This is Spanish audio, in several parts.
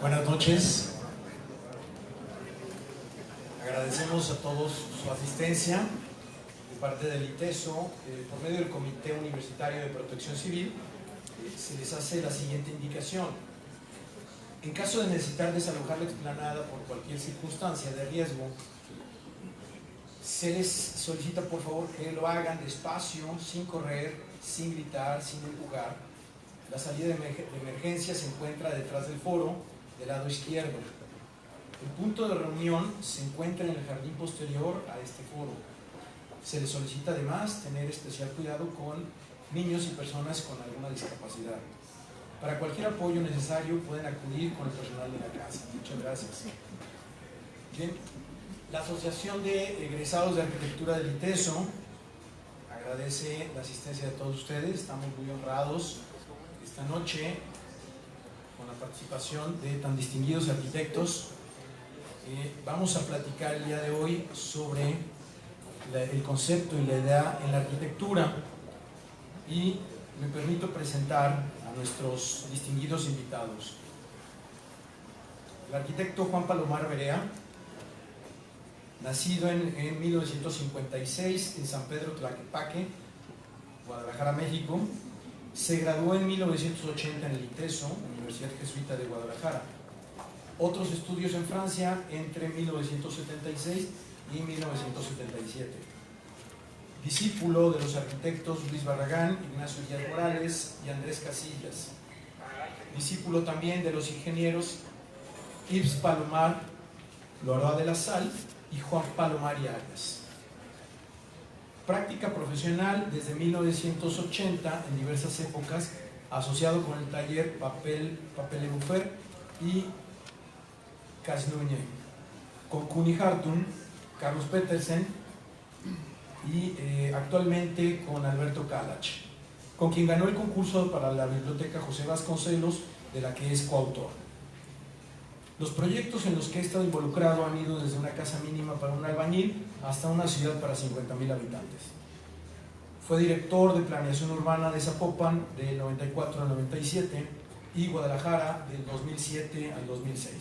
Buenas noches. Agradecemos a todos su asistencia de parte del ITESO. Por medio del Comité Universitario de Protección Civil se les hace la siguiente indicación. En caso de necesitar desalojar la explanada por cualquier circunstancia de riesgo, se les solicita por favor que lo hagan despacio, sin correr, sin gritar, sin empujar. La salida de emergencia se encuentra detrás del foro, del lado izquierdo. El punto de reunión se encuentra en el jardín posterior a este foro. Se les solicita además tener especial cuidado con niños y personas con alguna discapacidad. Para cualquier apoyo necesario pueden acudir con el personal de la casa. Muchas gracias. Bien, la Asociación de Egresados de Arquitectura del ITESO agradece la asistencia de todos ustedes. Estamos muy honrados esta noche con la participación de tan distinguidos arquitectos. Vamos a platicar el día de hoy sobre el concepto y la idea en la arquitectura, y me permito presentar a nuestros distinguidos invitados. El arquitecto Juan Palomar Berea, nacido en 1956 en San Pedro Tlaquepaque, Guadalajara, México. Se graduó en 1980 en el ITESO, Universidad Jesuita de Guadalajara. Otros estudios en Francia entre 1976 y 1977. Discípulo de los arquitectos Luis Barragán, Ignacio Díaz Morales y Andrés Casillas. Discípulo también de los ingenieros Yves Palomar, Loará de la Sal y Juan Palomar y Arias. Práctica profesional desde 1980 en diversas épocas, asociado con el taller Papel Ebufer y Casnuñe, con Kuni Hartun, Carlos Petersen y actualmente con Alberto Kalach, con quien ganó el concurso para la Biblioteca José Vasconcelos, de la que es coautor. Los proyectos en los que he estado involucrado han ido desde una casa mínima para un albañil hasta una ciudad para 50,000 habitantes. Fue director de planeación urbana de Zapopan del 94 al 97 y Guadalajara del 2007 al 2006.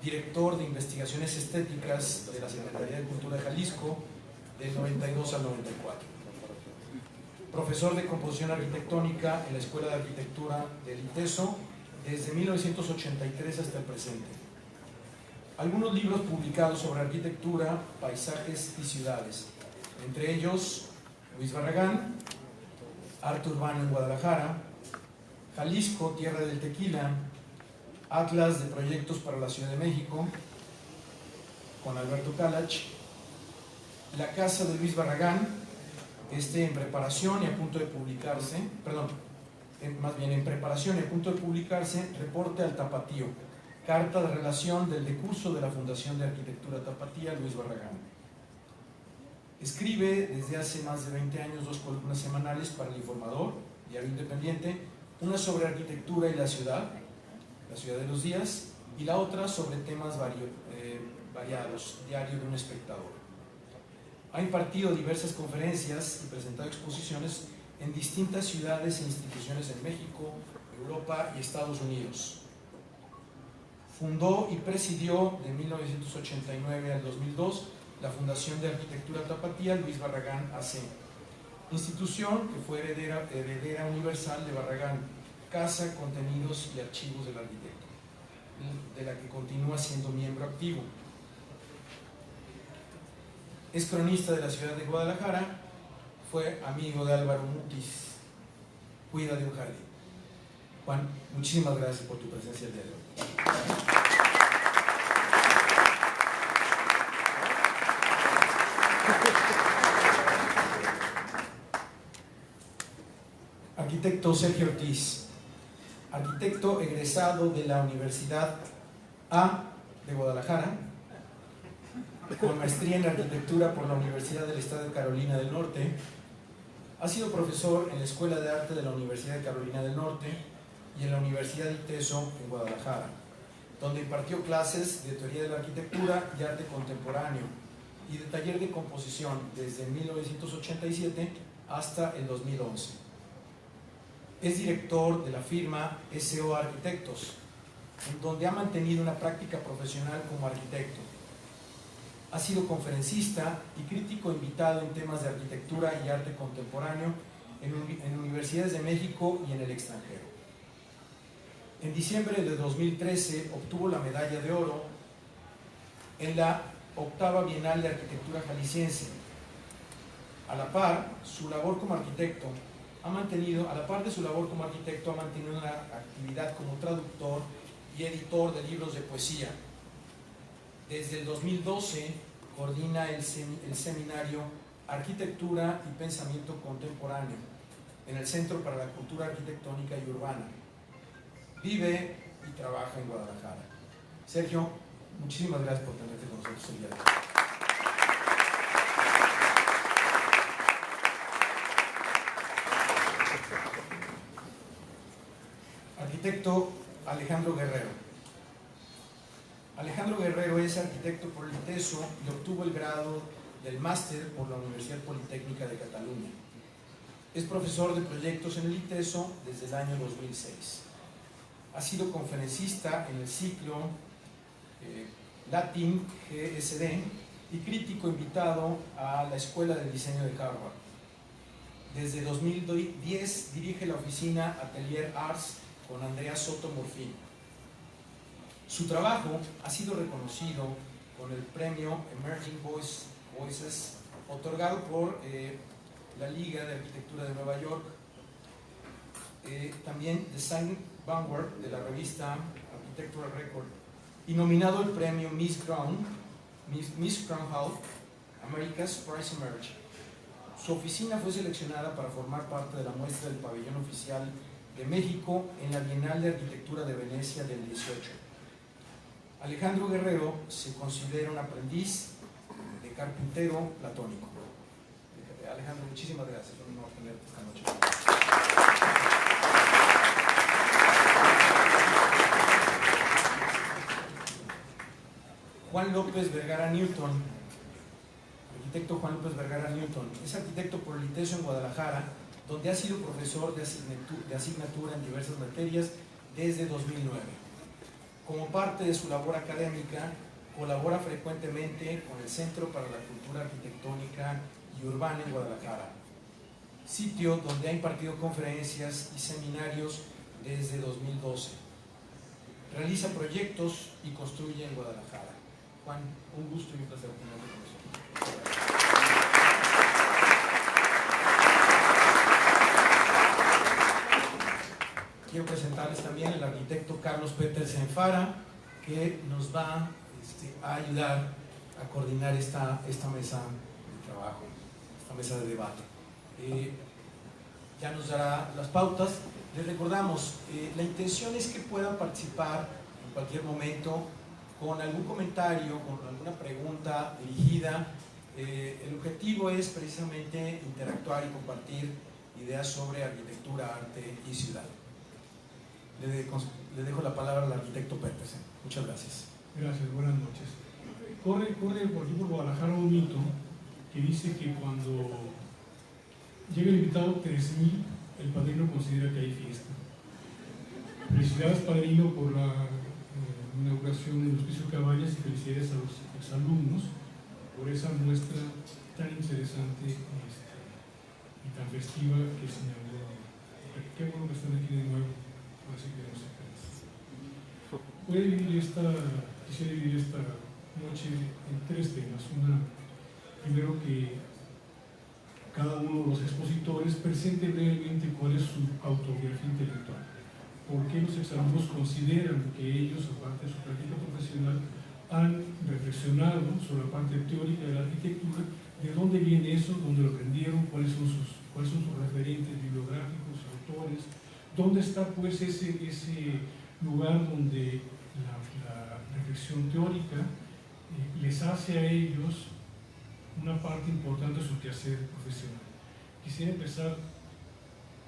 Director de investigaciones estéticas de la Secretaría de Cultura de Jalisco del 92 al 94. Profesor de composición arquitectónica en la Escuela de Arquitectura del ITESO desde 1983 hasta el presente. Algunos libros publicados sobre arquitectura, paisajes y ciudades, entre ellos Luis Barragán, Arte Urbano en Guadalajara, Jalisco, Tierra del Tequila, Atlas de Proyectos para la Ciudad de México, con Alberto Kalach, La Casa de Luis Barragán, en preparación y a punto de publicarse, en preparación y a punto de publicarse, Reporte al Tapatío, carta de relación del decurso de la Fundación de Arquitectura Tapatía Luis Barragán. Escribe desde hace más de 20 años 2 columnas semanales para El Informador, diario independiente, una sobre arquitectura y la ciudad de los días, y la otra sobre temas variados, diario de un espectador. Ha impartido diversas conferencias y presentado exposiciones en distintas ciudades e instituciones en México, Europa y Estados Unidos. Fundó y presidió de 1989 al 2002 la Fundación de Arquitectura Tapatía Luis Barragán AC, institución que fue heredera universal de Barragán, Casa, Contenidos y Archivos del Arquitecto, de la que continúa siendo miembro activo. Es cronista de la ciudad de Guadalajara, fue amigo de Álvaro Mutis, cuida de un jardín. Juan, muchísimas gracias por tu presencia el día de hoy. Arquitecto Sergio Ortiz, arquitecto egresado de la Universidad A de Guadalajara, con maestría en arquitectura por la Universidad del Estado de Carolina del Norte. Ha sido profesor en la Escuela de Arte de la Universidad de Carolina del Norte y en la Universidad de ITESO en Guadalajara, donde impartió clases de teoría de la arquitectura y arte contemporáneo y de taller de composición desde 1987 hasta el 2011. Es director de la firma SO Arquitectos, en donde ha mantenido una práctica profesional como arquitecto. Ha sido conferencista y crítico invitado en temas de arquitectura y arte contemporáneo en universidades de México y en el extranjero. En diciembre de 2013 obtuvo la medalla de oro en la 8ª Bienal de Arquitectura Jalisciense. A la par de su labor como arquitecto, ha mantenido una actividad como traductor y editor de libros de poesía. Desde el 2012 coordina el seminario Arquitectura y Pensamiento Contemporáneo en el Centro para la Cultura Arquitectónica y Urbana. Vive y trabaja en Guadalajara. Sergio, muchísimas gracias por tenerte con nosotros el día de hoy. Arquitecto Alejandro Guerrero. Alejandro Guerrero es arquitecto por el ITESO y obtuvo el grado del máster por la Universidad Politécnica de Cataluña. Es profesor de proyectos en el ITESO desde el año 2006. Ha sido conferencista en el ciclo Latin GSD y crítico invitado a la Escuela de Diseño de Harvard. Desde 2010 dirige la oficina Atelier Arts con Andrea Soto Morfín. Su trabajo ha sido reconocido con el premio Emerging Voices otorgado por la Liga de Arquitectura de Nueva York, también Design Vanguard de la revista Architectural Record, y nominado al premio Miss Crown Hall America's Prize Emerge. Su oficina fue seleccionada para formar parte de la muestra del pabellón oficial de México en la Bienal de Arquitectura de Venecia del 18. Alejandro Guerrero se considera un aprendiz de carpintero platónico. Alejandro, muchísimas gracias. Es un honor tenerte esta noche. Juan López Vergara Newton, arquitecto Juan López Vergara Newton, es arquitecto por el ITESO en Guadalajara, donde ha sido profesor de asignatura en diversas materias desde 2009. Como parte de su labor académica, colabora frecuentemente con el Centro para la Cultura Arquitectónica y Urbana en Guadalajara, sitio donde ha impartido conferencias y seminarios desde 2012. Realiza proyectos y construye en Guadalajara. Juan, un gusto y un placer tenerte con nosotros. Quiero presentarles también al arquitecto Carlos Petersen Fara, que nos va a ayudar a coordinar esta mesa de trabajo, esta mesa de debate. Ya nos dará las pautas. Les recordamos, la intención es que puedan participar en cualquier momento con algún comentario, con alguna pregunta dirigida. El objetivo es precisamente interactuar y compartir ideas sobre arquitectura, arte y ciudad. Le dejo la palabra al arquitecto Petersen. Muchas gracias. Gracias, buenas noches. Corre por aquí por Guadalajara un mito que dice que cuando llega el invitado 3000, el padrino considera que hay fiesta. Felicidades, padrino, por la inauguración del Hospicio Cabañas y felicidades a los exalumnos por esa muestra tan interesante y tan festiva que se inauguró. Qué bueno que están aquí de nuevo, así que no se cansen. Quisiera dividir esta noche en 3 temas. Primero, que cada uno de los expositores presente brevemente cuál es su autobiografía intelectual. ¿Por qué los exalumnos consideran que ellos, aparte de su práctica profesional, han reflexionado sobre la parte teórica de la arquitectura? ¿De dónde viene eso? ¿Dónde lo aprendieron? ¿Cuáles son sus referentes bibliográficos, autores? ¿Dónde está pues ese lugar donde la reflexión teórica les hace a ellos una parte importante de su quehacer profesional? Quisiera empezar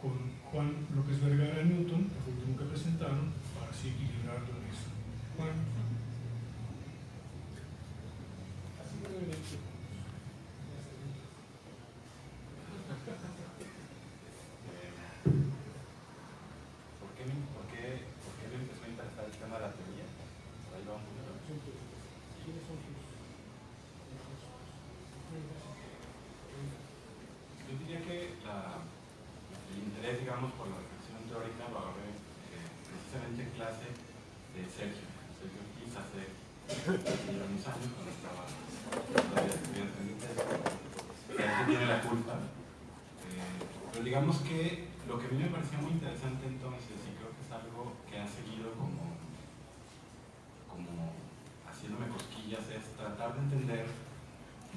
con Juan López Vergara Newton, que fue el último que presentaron, para así equilibrarlo en eso. Juan. interés, digamos, por la reflexión teórica lo agarré precisamente en clase de Sergio Ortiz hace unos años, cuando estaba todavía estudiando en mi tesis. Sergio tiene la culpa. Pero digamos que lo que a mí me pareció muy interesante entonces, y creo que es algo que ha seguido como haciéndome cosquillas, es tratar de entender,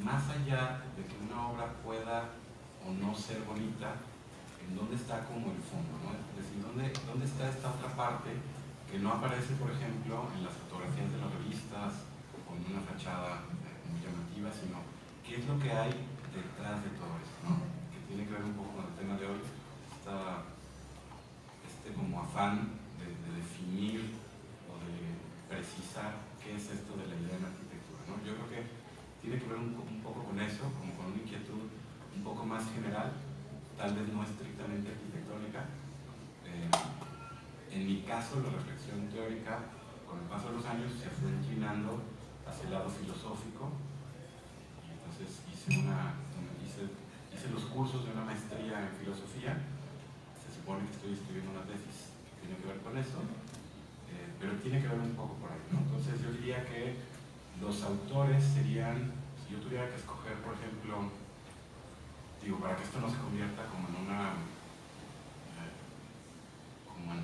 más allá de que una obra pueda o no ser bonita, en dónde está como el fondo, ¿no? Es decir, dónde está esta otra parte que no aparece, por ejemplo, en las fotografías de las revistas o en una fachada muy llamativa, sino qué es lo que hay detrás de todo esto, ¿no? Que tiene que ver un poco con el tema de hoy, este como afán de definir o de precisar qué es esto de la idea en arquitectura, ¿no? Yo creo que tiene que ver un poco con eso, como con una inquietud un poco más general, tal vez no estrictamente arquitectónica. En mi caso, la reflexión teórica, con el paso de los años, se fue inclinando hacia el lado filosófico, y entonces hice los cursos de una maestría en filosofía. Se supone que estoy escribiendo una tesis que tiene que ver con eso, pero tiene que ver un poco por ahí, ¿no? Entonces yo diría que los autores serían, si yo tuviera que escoger, por ejemplo, para que esto no se convierta como en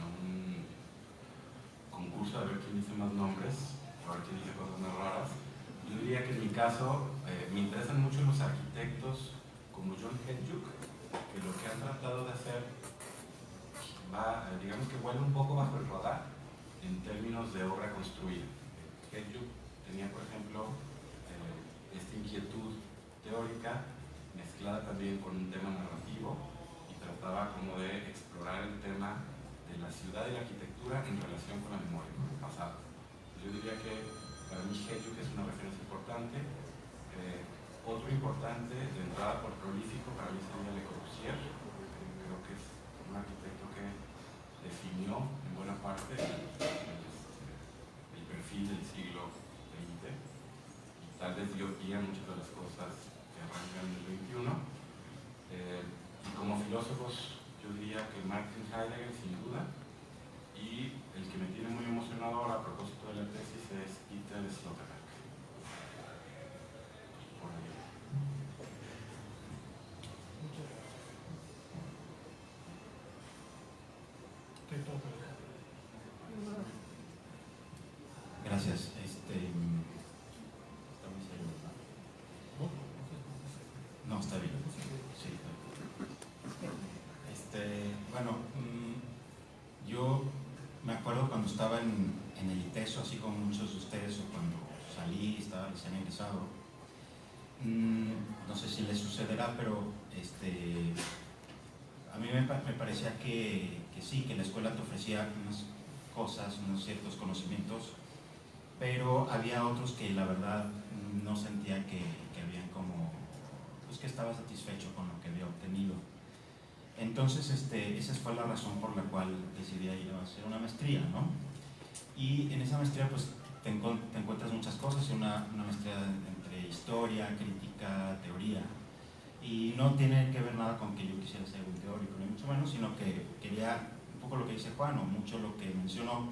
un concurso de ver quién dice más nombres, o a ver quién dice cosas más raras, yo diría que en mi caso me interesan mucho los arquitectos como John Hejduk, que lo que han tratado de hacer digamos que vuelve un poco bajo el radar en términos de obra construida. Hejduk tenía, por ejemplo, esta inquietud teórica mezclada también con un tema narrativo, y trataba como de explorar el tema de la ciudad y la arquitectura en relación con la memoria, con el pasado. Yo diría que para mí Hejduk es una referencia importante. Otro importante, de entrada por prolífico, para mí sería Le Corbusier. Creo que es un arquitecto que definió en buena parte el perfil del siglo XX, y tal vez dio guía a muchas de las cosas que arrancan en el XXI. Y como filósofos, yo diría que Martin Heidegger, sin duda, y el que me tiene muy emocionado ahora a propósito de la tesis es Peter Sloterdijk. Por ahí. Gracias. Está muy serio, ¿no? No, está bien. Sí, está bien. Bueno, yo me acuerdo cuando estaba en el ITESO, así como muchos de ustedes, o cuando salí, estaba recién egresado. No sé si les sucederá, pero a mí me parecía que sí, que la escuela te ofrecía unas cosas, unos ciertos conocimientos, pero había otros que la verdad no sentía que habían como, pues que estaba satisfecho con lo que había obtenido. Entonces esa fue la razón por la cual decidí ir a hacer una maestría, ¿no? Y en esa maestría pues te encuentras muchas cosas, una maestría entre historia, crítica, teoría, y no tiene que ver nada con que yo quisiera ser un teórico, ni mucho menos, sino que quería, un poco lo que dice Juan, o mucho lo que mencionó,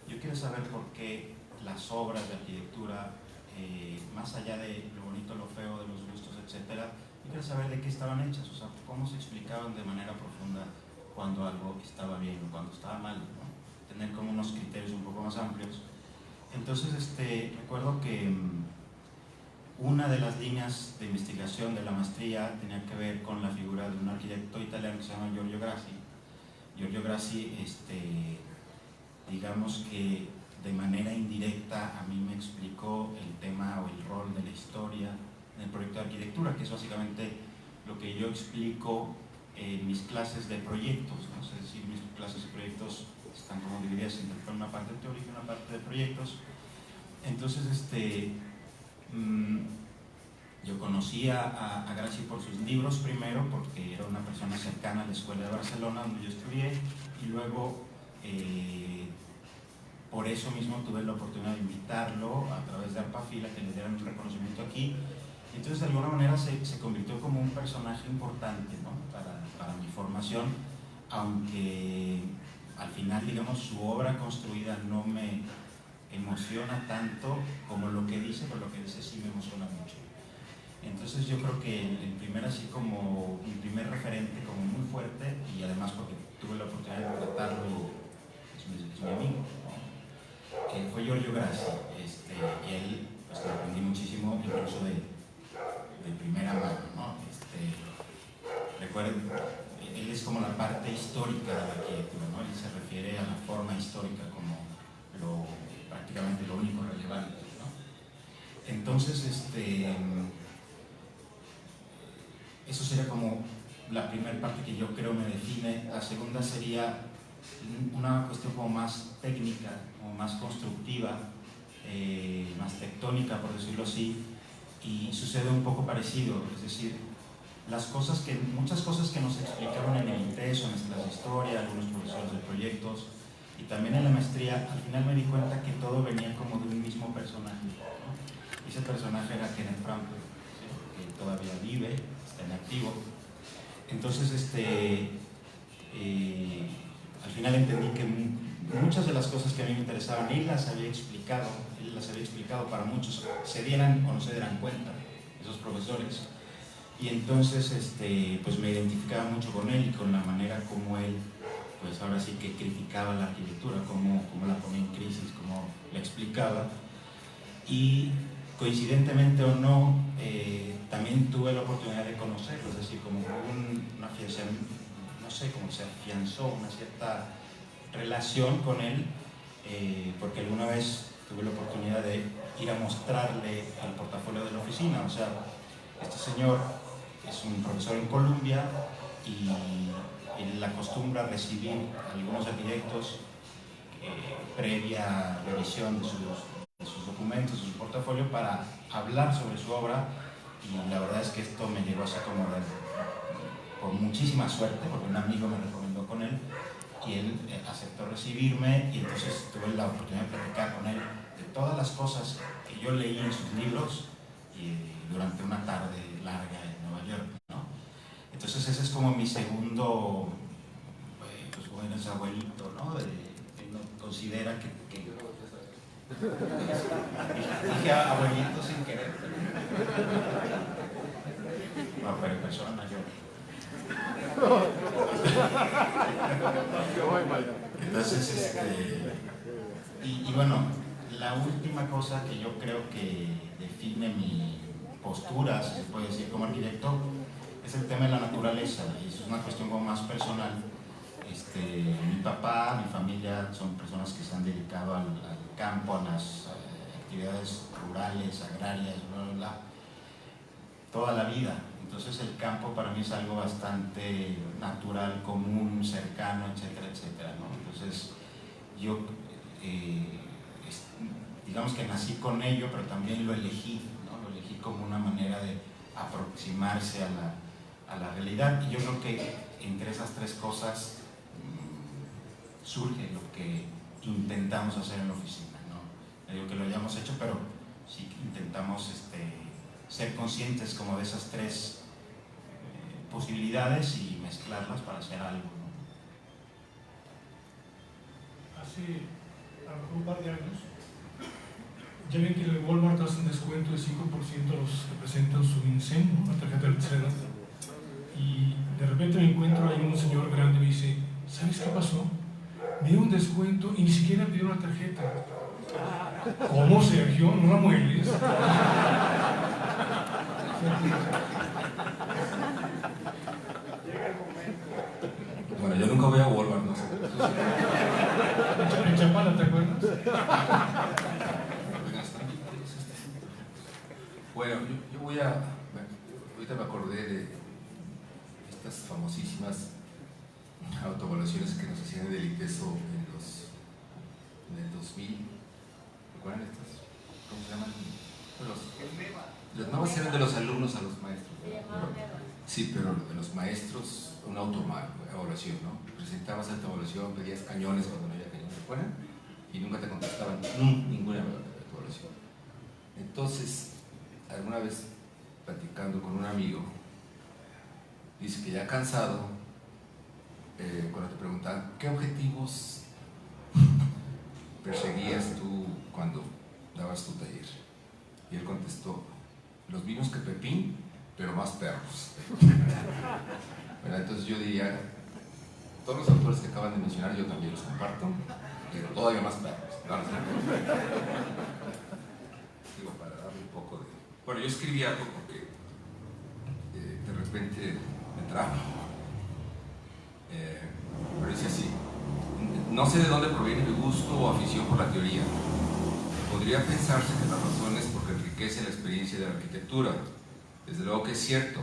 yo quiero saber por qué las obras de arquitectura, más allá de lo bonito, lo feo, de los gustos, etcétera, yo quiero saber de qué estaban hechas, o sea, cómo se explicaban de manera profunda cuando algo estaba bien o cuando estaba mal, ¿no? Tener como unos criterios un poco más amplios. Entonces, recuerdo que una de las líneas de investigación de la maestría tenía que ver con la figura de un arquitecto italiano que se llama Giorgio Grassi. Giorgio Grassi, digamos que de manera indirecta a mí me explicó el tema o el rol de la historia en el proyecto de arquitectura, que es básicamente lo que yo explico en mis clases de proyectos, ¿no? Es decir, mis clases de proyectos están como divididas entre una parte teórica y una parte de proyectos. Entonces, yo conocí a Grassi por sus libros primero, porque era una persona cercana a la Escuela de Barcelona, donde yo estudié, y luego por eso mismo tuve la oportunidad de invitarlo a través de Arpafil a que le dieran un reconocimiento aquí. Entonces, de alguna manera se convirtió como un personaje importante, ¿no? para mi formación, aunque al final, digamos, su obra construida no me emociona tanto como lo que dice, pero lo que dice sí me emociona mucho. Entonces yo creo que el primer, así como mi primer referente como muy fuerte, y además porque tuve la oportunidad de tratarlo y es mi amigo, ¿no? Fue Giorgio Grassi, y él pues le aprendí muchísimo, incluso de primera mano, ¿no? Recuerden, él es como la parte histórica de la arquitectura, ¿no? Él se refiere a la forma histórica como prácticamente lo único relevante, ¿no? Entonces, eso sería como la primera parte que yo creo me define. La segunda sería una cuestión como más técnica, como más constructiva, más tectónica, por decirlo así, y sucede un poco parecido, es decir, muchas cosas que nos explicaron en el INTES o en las clases de historia, algunos profesores de proyectos, y también en la maestría, al final me di cuenta que todo venía como de un mismo personaje, ¿no? Ese personaje era Kenneth Frampton, ¿sí? Que todavía vive, está en activo. Entonces, al final entendí que muchas de las cosas que a mí me interesaban, él las había explicado para muchos, se dieran o no se dieran cuenta, esos profesores. Y entonces pues me identificaba mucho con él y con la manera como él, pues ahora sí que criticaba la arquitectura, cómo la ponía en crisis, cómo la explicaba. Y coincidentemente o no, también tuve la oportunidad de conocerlo, es decir, como una afianzamiento, no sé, cómo se afianzó una cierta relación con él, porque alguna vez tuve la oportunidad de ir a mostrarle el portafolio de la oficina. O sea, este señor es un profesor en Columbia y él acostumbra a recibir a algunos arquitectos previa revisión de sus documentos, de su portafolio, para hablar sobre su obra. Y la verdad es que esto me llegó así como por muchísima suerte, porque un amigo me recomendó con él y él aceptó recibirme, y entonces tuve la oportunidad de platicar con él de todas las cosas que yo leí en sus libros y durante una tarde larga en Nueva York, ¿no? Entonces ese es como mi segundo, pues bueno, ese abuelito, ¿no? Que uno considera que dije abuelito sin querer, no, pero persona mayor. Entonces, y bueno, la última cosa que yo creo que define mi postura, si se puede decir, como arquitecto, es el tema de la naturaleza, y eso es una cuestión como más personal. Mi papá, mi familia son personas que se han dedicado al campo, a las actividades rurales, agrarias, bla, bla, bla, toda la vida. Entonces el campo para mí es algo bastante natural, común, cercano, etcétera, etcétera, ¿no? Entonces yo, digamos que nací con ello, pero también lo elegí, ¿no? Lo elegí como una manera de aproximarse a la realidad, y yo creo que entre esas tres cosas surge lo que intentamos hacer en la oficina, ¿no? No digo que lo hayamos hecho, pero sí que intentamos ser conscientes como de esas tres posibilidades y mezclarlas para hacer algo, ¿no? Hace a lo mejor un par de años, ya ven que el Walmart hace un descuento de 5% a los que presentan su INSEN, ¿no? La tarjeta del CEDA. Y de repente me encuentro ahí un señor grande y me dice, ¿sabes qué pasó? Me dio un descuento y ni siquiera me dio una tarjeta. ¿Cómo, Sergio? ¿No la mueles? Bueno, yo nunca voy a Walmart, no sé. En Chapala, ¿te acuerdas? Bueno, yo voy a... Ahorita me acordé de estas famosísimas autoevaluaciones que nos hacían en el ITESO en el 2000. ¿Recuerdan estas? ¿Cómo se llaman? Los nuevos eran de los alumnos a los maestros. Sí, pero de los maestros, una autoevaluación, ¿no? Presentabas autoevaluación, pedías cañones cuando no había cañones, ¿recuerdan? Y nunca te contestaban ninguna autoevaluación. Entonces, alguna vez platicando con un amigo, dice que ya cansado cuando te preguntaban ¿qué objetivos perseguías tú cuando dabas tu taller? Y él contestó, los mismos que Pepín, pero más perros. Bueno, entonces yo diría, todos los autores que acaban de mencionar yo también los comparto, pero todavía más perros. No, no, digo, para darle un poco de... Bueno, yo escribí algo porque de repente me trajo. Pero dice así, no sé de dónde proviene mi gusto o afición por la teoría. Podría pensarse que la razón es porque enriquece la experiencia de la arquitectura. Desde luego que es cierto,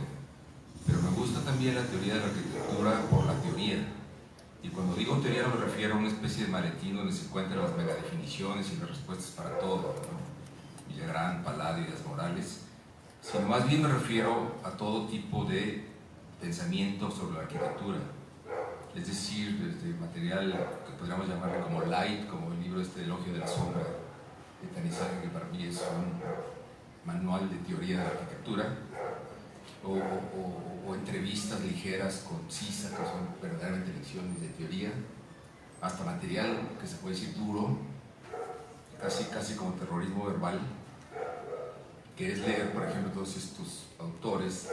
pero me gusta también la teoría de la arquitectura por la teoría. Y cuando digo teoría no me refiero a una especie de maletín donde se encuentran las megadefiniciones y las respuestas para todo, ¿no? Villagrán, Palladio, Ideas Morales, sino más bien me refiero a todo tipo de pensamiento sobre la arquitectura. Es decir, desde material que podríamos llamarlo como light, como el libro Elogio de la Sombra de Tanisaga, que para mí es un manual de teoría de la arquitectura, o entrevistas ligeras, concisas, que son verdaderamente lecciones de teoría, hasta material que se puede decir duro, casi como terrorismo verbal, que es leer, por ejemplo, todos estos autores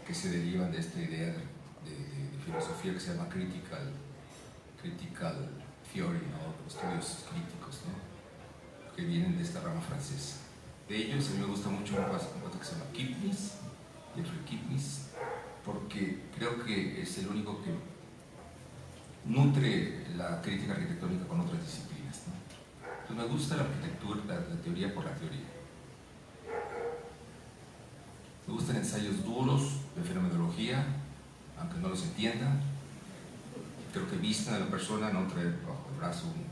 que se derivan de esta idea de filosofía que se llama critical theory, ¿no? Estudios críticos, ¿no? Que vienen de esta rama francesa. De ellos a mí me gusta mucho un cuate que se llama Kipnis, Jeffrey Kipnis, porque creo que es el único que nutre la crítica arquitectónica con otras disciplinas, ¿no? Entonces me gusta la arquitectura, la teoría por la teoría. Me gustan ensayos duros de fenomenología, aunque no los entienda. Creo que vistan a la persona, no trae bajo el brazo un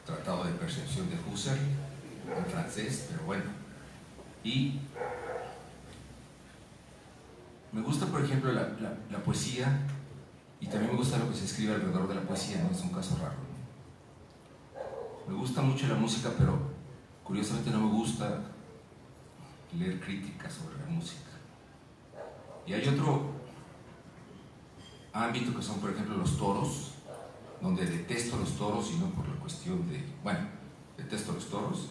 tratado de percepción de Husserl en francés, pero bueno. Y me gusta, por ejemplo, la poesía, y también me gusta lo que se escribe alrededor de la poesía, no es un caso raro, ¿no? Me gusta mucho la música, pero curiosamente no me gusta leer críticas sobre la música. Y hay otro ámbito que son, por ejemplo, los toros, donde detesto los toros y no por la cuestión de... Bueno, detesto los toros,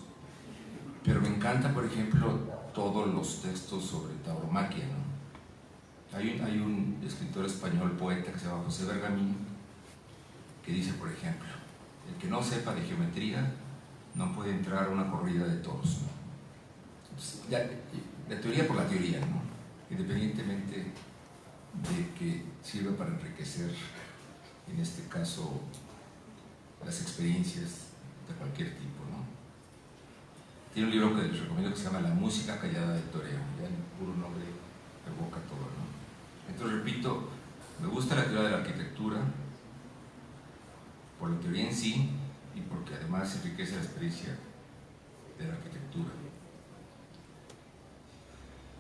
pero me encanta, por ejemplo, todos los textos sobre tauromaquia, ¿no? Hay un escritor español, poeta, que se llama José Bergamín, que dice, por ejemplo, el que no sepa de geometría no puede entrar a una corrida de toros, ¿no? Entonces, la teoría por la teoría, ¿no? Independientemente de que sirva para enriquecer, en este caso, las experiencias de cualquier tipo, ¿no? Tiene un libro que les recomiendo que se llama La música callada del toreo, ya el puro nombre evoca todo, ¿no? Entonces, repito, me gusta la teoría de la arquitectura por la teoría en sí y porque además enriquece la experiencia de la arquitectura.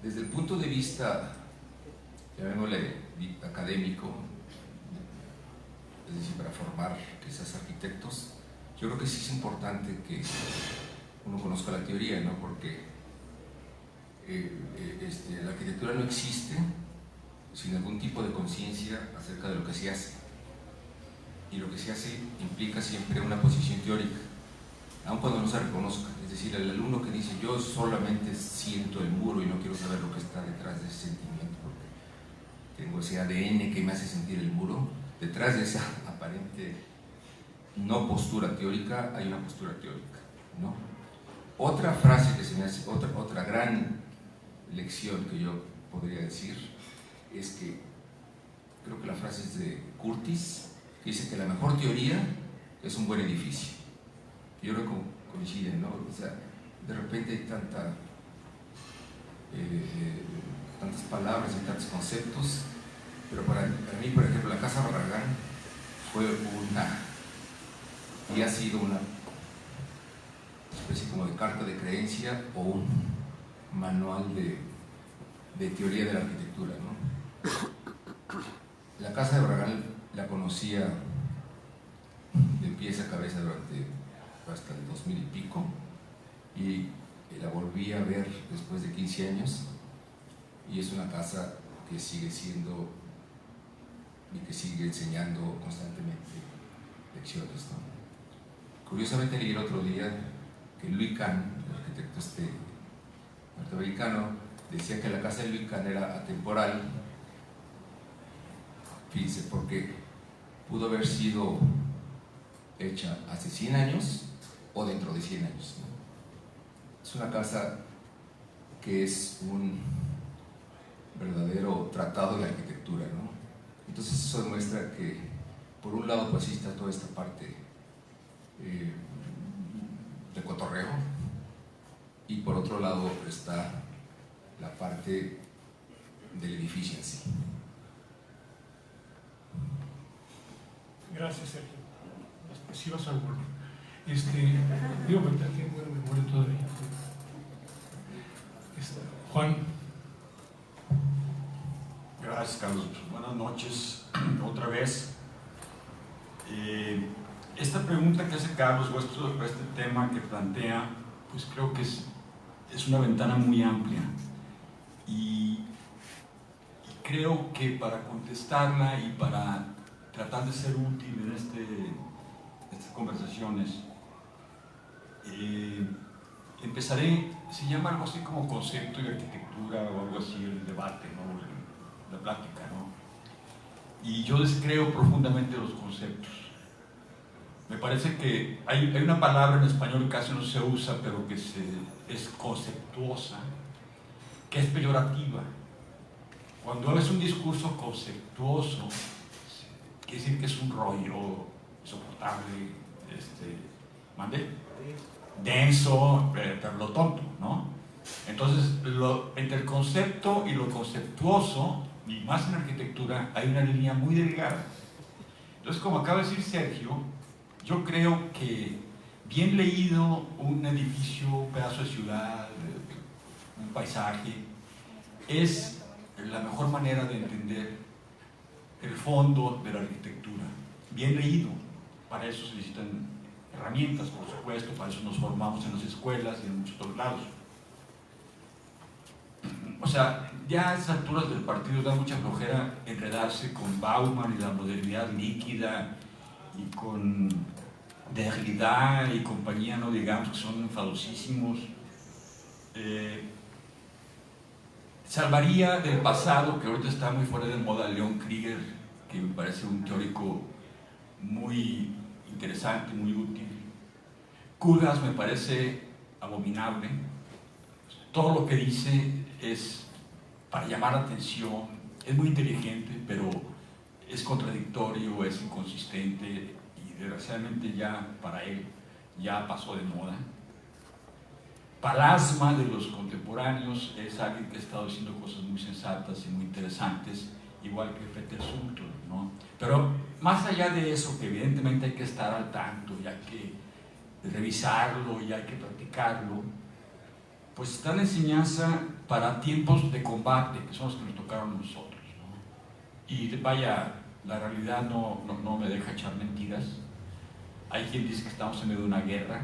Desde el punto de vista, llamémosle académico, es decir, para formar quizás arquitectos, yo creo que sí es importante que uno conozca la teoría, ¿no? Porque la arquitectura no existe sin algún tipo de conciencia acerca de lo que se hace. Y lo que se hace implica siempre una posición teórica, aun cuando no se reconozca. Es decir, el alumno que dice yo solamente siento el muro y no quiero saber lo que está detrás de ese sentimiento porque tengo ese ADN que me hace sentir el muro, detrás de esa aparente no postura teórica hay una postura teórica, ¿no? Otra frase que se me hace, otra gran lección que yo podría decir es que creo que la frase es de Curtis, que dice que la mejor teoría es un buen edificio. Yo creo que coinciden, ¿no? O sea, de repente hay tantas palabras y tantos conceptos, pero para mí, por ejemplo, la Casa Barragán fue y ha sido una especie como de carta de creencia o un manual de teoría de la arquitectura, ¿no? La Casa de Barragán la conocía de pies a cabeza hasta el 2000 y pico, y la volví a ver después de 15 años, y es una casa que sigue siendo y que sigue enseñando constantemente lecciones, ¿no? Curiosamente leí el otro día que Louis Kahn, el arquitecto norteamericano, decía que la casa de Louis Kahn era atemporal, fíjense, porque pudo haber sido hecha hace 100 años o dentro de 100 años, ¿no? Es una casa que es un verdadero tratado de arquitectura, ¿no? Entonces eso demuestra que por un lado pues sí está toda esta parte de cotorreo, y por otro lado está la parte del edificio en sí. Gracias, Sergio. Sí vas a volver. Digo, porque tiene buena memoria todavía. Juan. Gracias, Carlos. Buenas noches otra vez. Esta pregunta que hace Carlos, o este tema que plantea, pues creo que es una ventana muy amplia. Y creo que para contestarla y para tratar de ser útil en estas conversaciones, empezaré, se llama algo así como concepto y arquitectura o algo así, el debate, ¿no? La plática, ¿no? Y yo descreo profundamente los conceptos. Me parece que hay una palabra en español que casi no se usa, pero que es conceptuosa, que es peyorativa. Cuando es un discurso conceptuoso, quiere decir que es un rollo insoportable, ¿mande? Denso, pero lo tonto, ¿no? Entonces, entre el concepto y lo conceptuoso, y más en arquitectura, hay una línea muy delgada. Entonces, como acaba de decir Sergio, yo creo que bien leído un edificio, un pedazo de ciudad, un paisaje, es la mejor manera de entender el fondo de la arquitectura. Bien leído. Para eso se necesitan herramientas, por supuesto, para eso nos formamos en las escuelas y en muchos otros lados. O sea, ya a estas alturas del partido da mucha flojera enredarse con Bauman y la modernidad líquida y con Derrida y compañía, no digamos, que son enfadosísimos. Salvaría del pasado, que ahorita está muy fuera de moda, Leon Krieger, que me parece un teórico muy interesante, muy útil. Kulgas me parece abominable. Todo lo que dice es para llamar la atención, es muy inteligente, pero es contradictorio, es inconsistente y desgraciadamente ya para él ya pasó de moda. Palasma de los contemporáneos es alguien que ha estado diciendo cosas muy sensatas y muy interesantes, igual que Peter Zumthor, ¿no? Pero más allá de eso, que evidentemente hay que estar al tanto y hay que revisarlo y hay que practicarlo, pues está la enseñanza para tiempos de combate, que son los que nos tocaron a nosotros, ¿no? Y vaya, la realidad no me deja echar mentiras. Hay quien dice que estamos en medio de una guerra.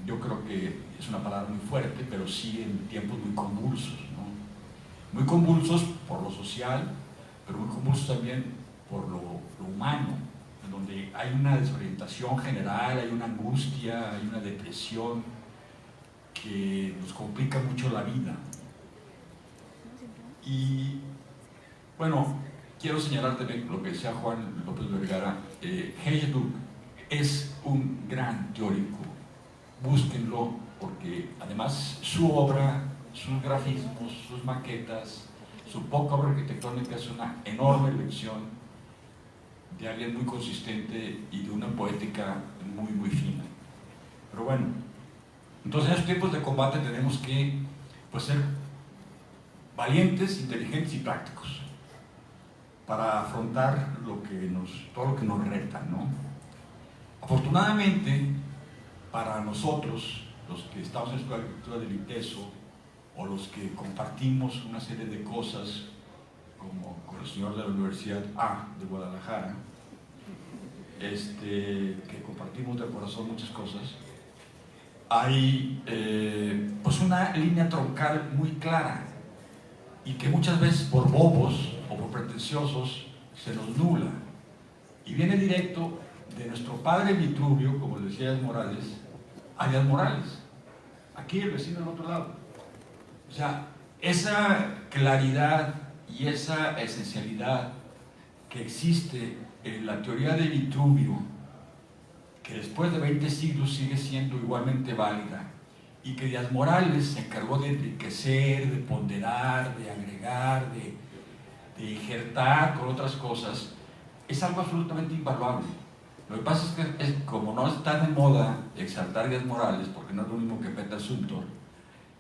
Yo creo que es una palabra muy fuerte, pero sí en tiempos muy convulsos, ¿no? Muy convulsos por lo social, pero muy convulsos también por lo humano, en donde hay una desorientación general, hay una angustia, hay una depresión que nos complica mucho la vida. Y bueno, quiero señalar también lo que decía Juan López Vergara. Hejduk es un gran teórico, búsquenlo, porque además su obra, sus grafismos, sus maquetas, su poca obra arquitectónica es una enorme lección de alguien muy consistente y de una poética muy, muy fina. Pero bueno, entonces en estos tiempos de combate tenemos que, pues, ser valientes, inteligentes y prácticos para afrontar todo lo que nos reta, ¿no? Afortunadamente, para nosotros, los que estamos en la Escuela de Arquitectura del ITESO, o los que compartimos una serie de cosas, como con el señor de la Universidad A de Guadalajara, que compartimos de corazón muchas cosas, hay pues una línea troncal muy clara, y que muchas veces por bobos o por pretenciosos se nos nubla y viene directo de nuestro padre Vitruvio, como le decía Díaz Morales, a Díaz Morales, aquí el vecino del otro lado. O sea, esa claridad y esa esencialidad que existe en la teoría de Vitruvio, que después de 20 siglos sigue siendo igualmente válida, y que Díaz Morales se encargó de enriquecer, de ponderar, de agregar, de injertar con otras cosas, es algo absolutamente invaluable. Lo que pasa es que como no está de moda exaltar a Díaz Morales, porque no es lo mismo que Peter Zumthor,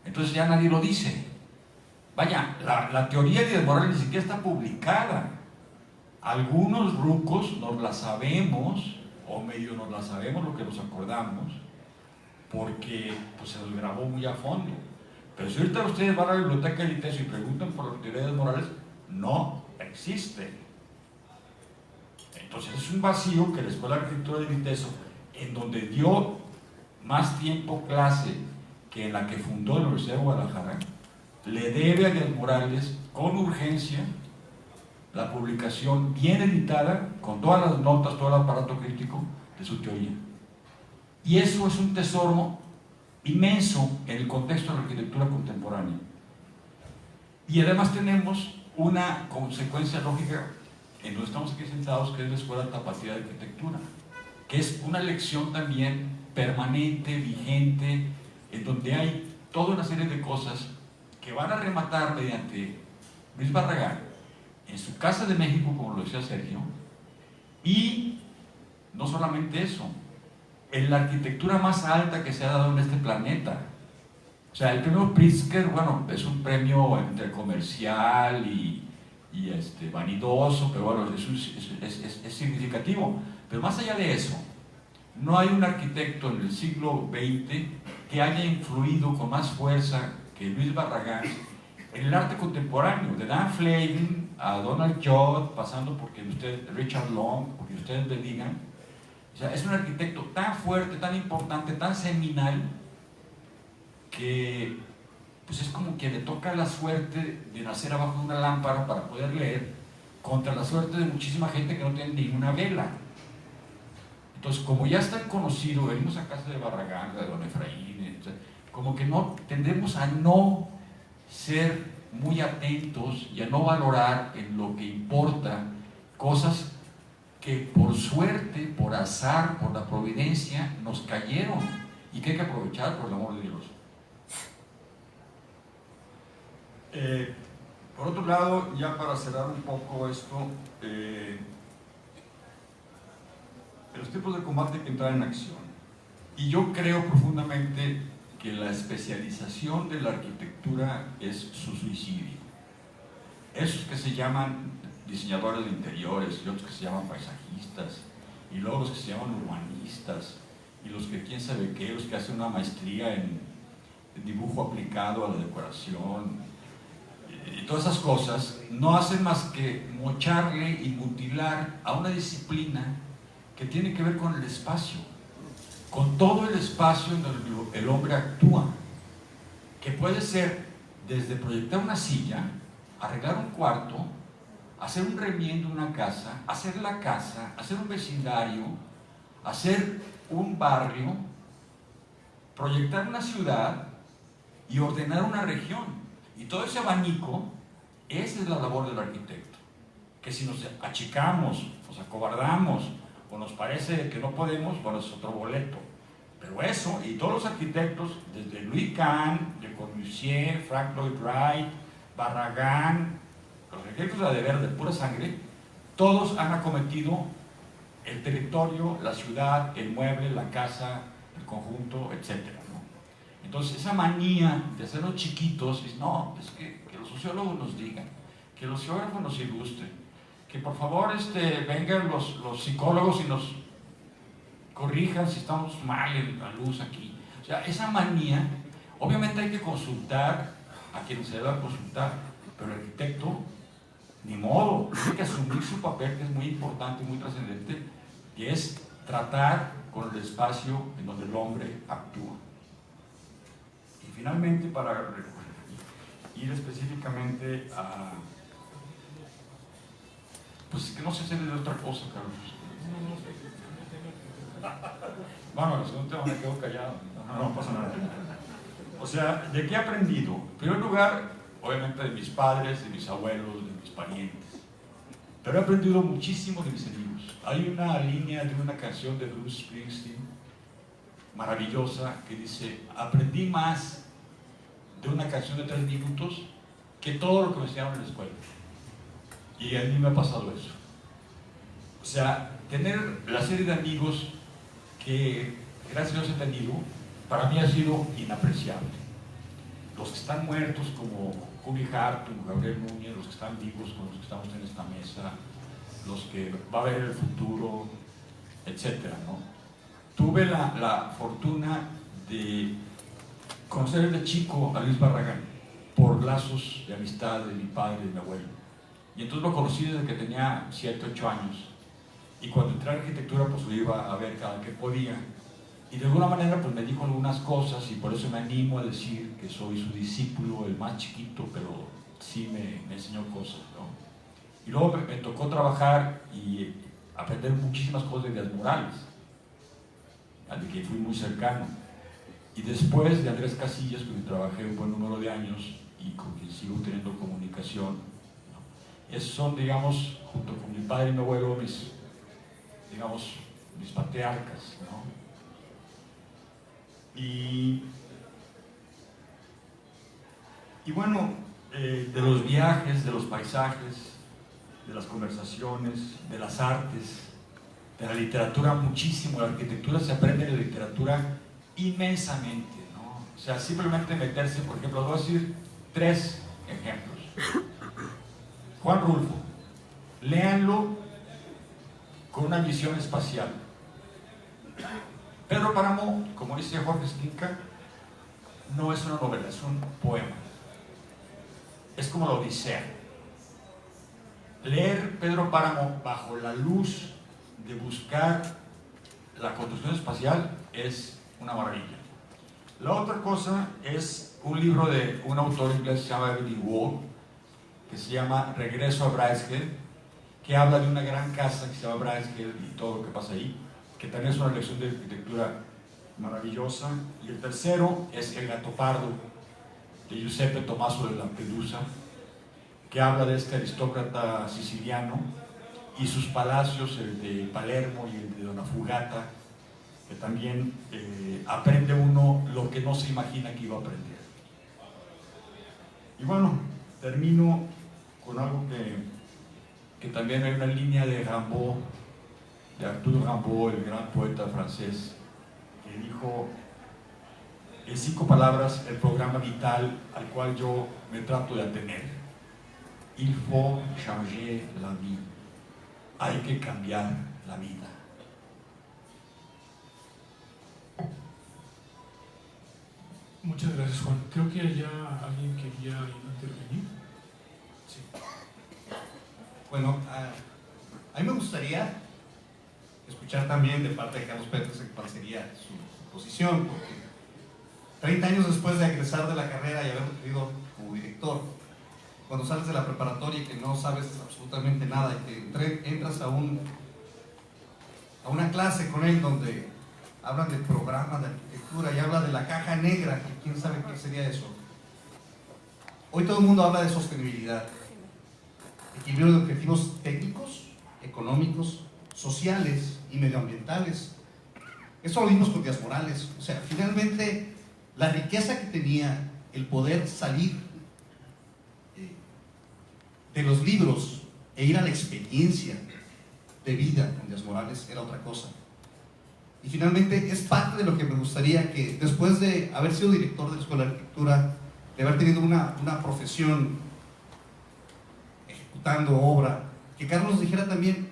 entonces ya nadie lo dice. Vaya, la teoría de Díaz Morales ni siquiera está publicada. Algunos rucos nos la sabemos, o medio nos la sabemos, lo que nos acordamos, porque pues, se nos grabó muy a fondo. Pero si ahorita ustedes van a la biblioteca del ITESO y preguntan por la teoría de Díaz Morales, no existe. Entonces es un vacío que la Escuela de Arquitectura del ITESO, en donde dio más tiempo clase que en la que fundó la Universidad de Guadalajara, le debe a Díaz Morales con urgencia la publicación bien editada, con todas las notas, todo el aparato crítico de su teoría. Y eso es un tesoro inmenso en el contexto de la arquitectura contemporánea. Y además tenemos una consecuencia lógica en donde estamos aquí sentados, que es la Escuela Tapatía de Arquitectura, que es una lección también permanente, vigente, en donde hay toda una serie de cosas que van a rematar mediante Luis Barragán en su Casa de México, como lo decía Sergio, y no solamente eso, en la arquitectura más alta que se ha dado en este planeta. O sea, el premio Pritzker, bueno, es un premio entre comercial y vanidoso, pero bueno, es significativo. Pero más allá de eso, no hay un arquitecto en el siglo XX que haya influido con más fuerza que Luis Barragán en el arte contemporáneo, de Dan Flavin a Donald Judd, pasando por Richard Long, porque ustedes le digan. O sea, es un arquitecto tan fuerte, tan importante, tan seminal, que pues es como que le toca la suerte de nacer abajo de una lámpara para poder leer, contra la suerte de muchísima gente que no tiene ni una vela. Entonces, como ya es tan conocido, venimos a casa de Barragán, de Don Efraín, como que no tendemos a no ser muy atentos y a no valorar en lo que importa cosas que por suerte, por azar, por la providencia nos cayeron y que hay que aprovechar, por el amor de Dios. Por otro lado, ya para cerrar un poco esto, en los tiempos de combate hay que entrar en acción. Y yo creo profundamente que la especialización de la arquitectura es su suicidio. Esos que se llaman diseñadores de interiores y otros que se llaman paisajistas, y luego los que se llaman urbanistas, y los que quién sabe qué, los que hacen una maestría en dibujo aplicado a la decoración, y todas esas cosas, no hacen más que mocharle y mutilar a una disciplina que tiene que ver con el espacio, con todo el espacio en donde el hombre actúa, que puede ser desde proyectar una silla, arreglar un cuarto, hacer un remiendo de una casa, hacer la casa, hacer un vecindario, hacer un barrio, proyectar una ciudad y ordenar una región. Y todo ese abanico, esa es la labor del arquitecto. Que si nos achicamos, nos acobardamos o nos parece que no podemos, bueno, es otro boleto. Pero eso, y todos los arquitectos, desde Louis Kahn, Le Corbusier, Frank Lloyd Wright, Barragán, los arquitectos de la de verde, pura sangre, todos han acometido el territorio, la ciudad, el mueble, la casa, el conjunto, etc. Entonces, esa manía de hacernos chiquitos, es no, es que los sociólogos nos digan, que los geógrafos nos ilustren, que por favor vengan los psicólogos y nos corrijan si estamos mal en la luz aquí. O sea, esa manía, obviamente hay que consultar a quien se deba consultar, pero el arquitecto, ni modo, tiene que asumir su papel, que es muy importante y muy trascendente, que es tratar con el espacio en donde el hombre actúa. Y finalmente, para ir específicamente Pues es que no sé hacer de otra cosa, Carlos. Bueno, el segundo tema me quedo callado. No pasa nada. O sea, ¿de qué he aprendido? En primer lugar, obviamente de mis padres, de mis abuelos, de mis parientes. Pero he aprendido muchísimo de mis amigos. Hay una línea de una canción de Bruce Springsteen maravillosa que dice: aprendí más de una canción de 3 minutos que todo lo que me enseñaron en la escuela. Y a mí me ha pasado eso. O sea, tener la serie de amigos que gracias a Dios he tenido, para mí ha sido inapreciable. Los que están muertos, como Juli Hartung, Gabriel Núñez, los que están vivos, con los que estamos en esta mesa, los que va a haber en el futuro, etcétera, ¿no? Tuve la fortuna de conocer desde chico a Luis Barragán por lazos de amistad de mi padre y de mi abuelo. Y entonces lo conocí desde que tenía 7, 8 años. Y cuando entré a arquitectura, pues lo iba a ver cada que podía. Y de alguna manera, pues me dijo algunas cosas, y por eso me animo a decir que soy su discípulo, el más chiquito, pero sí me enseñó cosas, ¿no? Y luego me tocó trabajar y aprender muchísimas cosas de Díaz Morales, al que fui muy cercano. Y después de Andrés Casillas, con quien trabajé un buen número de años y con quien sigo teniendo comunicación, ¿no? Esos son, digamos, junto con mi padre y mi abuelo, mis patriarcas, ¿no? Y bueno, de los viajes, de los paisajes, de las conversaciones, de las artes, de la literatura muchísimo. La arquitectura se aprende de la literatura inmensamente, ¿no? O sea, simplemente meterse, por ejemplo, voy a decir 3 ejemplos. Juan Rulfo, léanlo con una visión espacial. Pedro Páramo, como dice Jorge Esquinca, no es una novela, es un poema. Es como la Odisea. Leer Pedro Páramo bajo la luz de buscar la construcción espacial es una maravilla. La otra cosa es un libro de un autor inglés que se llama Evelyn Waugh, que se llama Regreso a Brideshead, que habla de una gran casa que se llama Brideshead y todo lo que pasa ahí, que también es una lección de arquitectura maravillosa. Y el tercero es El gato pardo, de Giuseppe Tommaso de Lampedusa, que habla de este aristócrata siciliano y sus palacios, el de Palermo y el de Dona Fugata, que también aprende uno lo que no se imagina que iba a aprender. Y bueno, termino con algo que también hay una línea de Rimbaud, de Arthur Rimbaud, el gran poeta francés, que dijo en 5 palabras el programa vital al cual yo me trato de atener: il faut changer la vie, hay que cambiar la vida. Muchas gracias, Juan. Creo que allá alguien quería intervenir. Sí. Bueno, a mí me gustaría escuchar también de parte de Carlos Pérez cuál sería su posición, porque 30 años después de egresar de la carrera y haber tenido como director, cuando sales de la preparatoria y que no sabes absolutamente nada y que entras a una clase con él donde hablan del programa de arquitectura y habla de la caja negra, que quién sabe qué sería eso. Hoy todo el mundo habla de sostenibilidad, equilibrio de objetivos técnicos, económicos, sociales y medioambientales. Eso lo vimos con Díaz Morales. O sea, finalmente la riqueza que tenía el poder salir de los libros e ir a la experiencia de vida con Díaz Morales era otra cosa. Y finalmente es parte de lo que me gustaría que, después de haber sido director de la Escuela de Arquitectura, de haber tenido una profesión ejecutando obra, que Carlos nos dijera también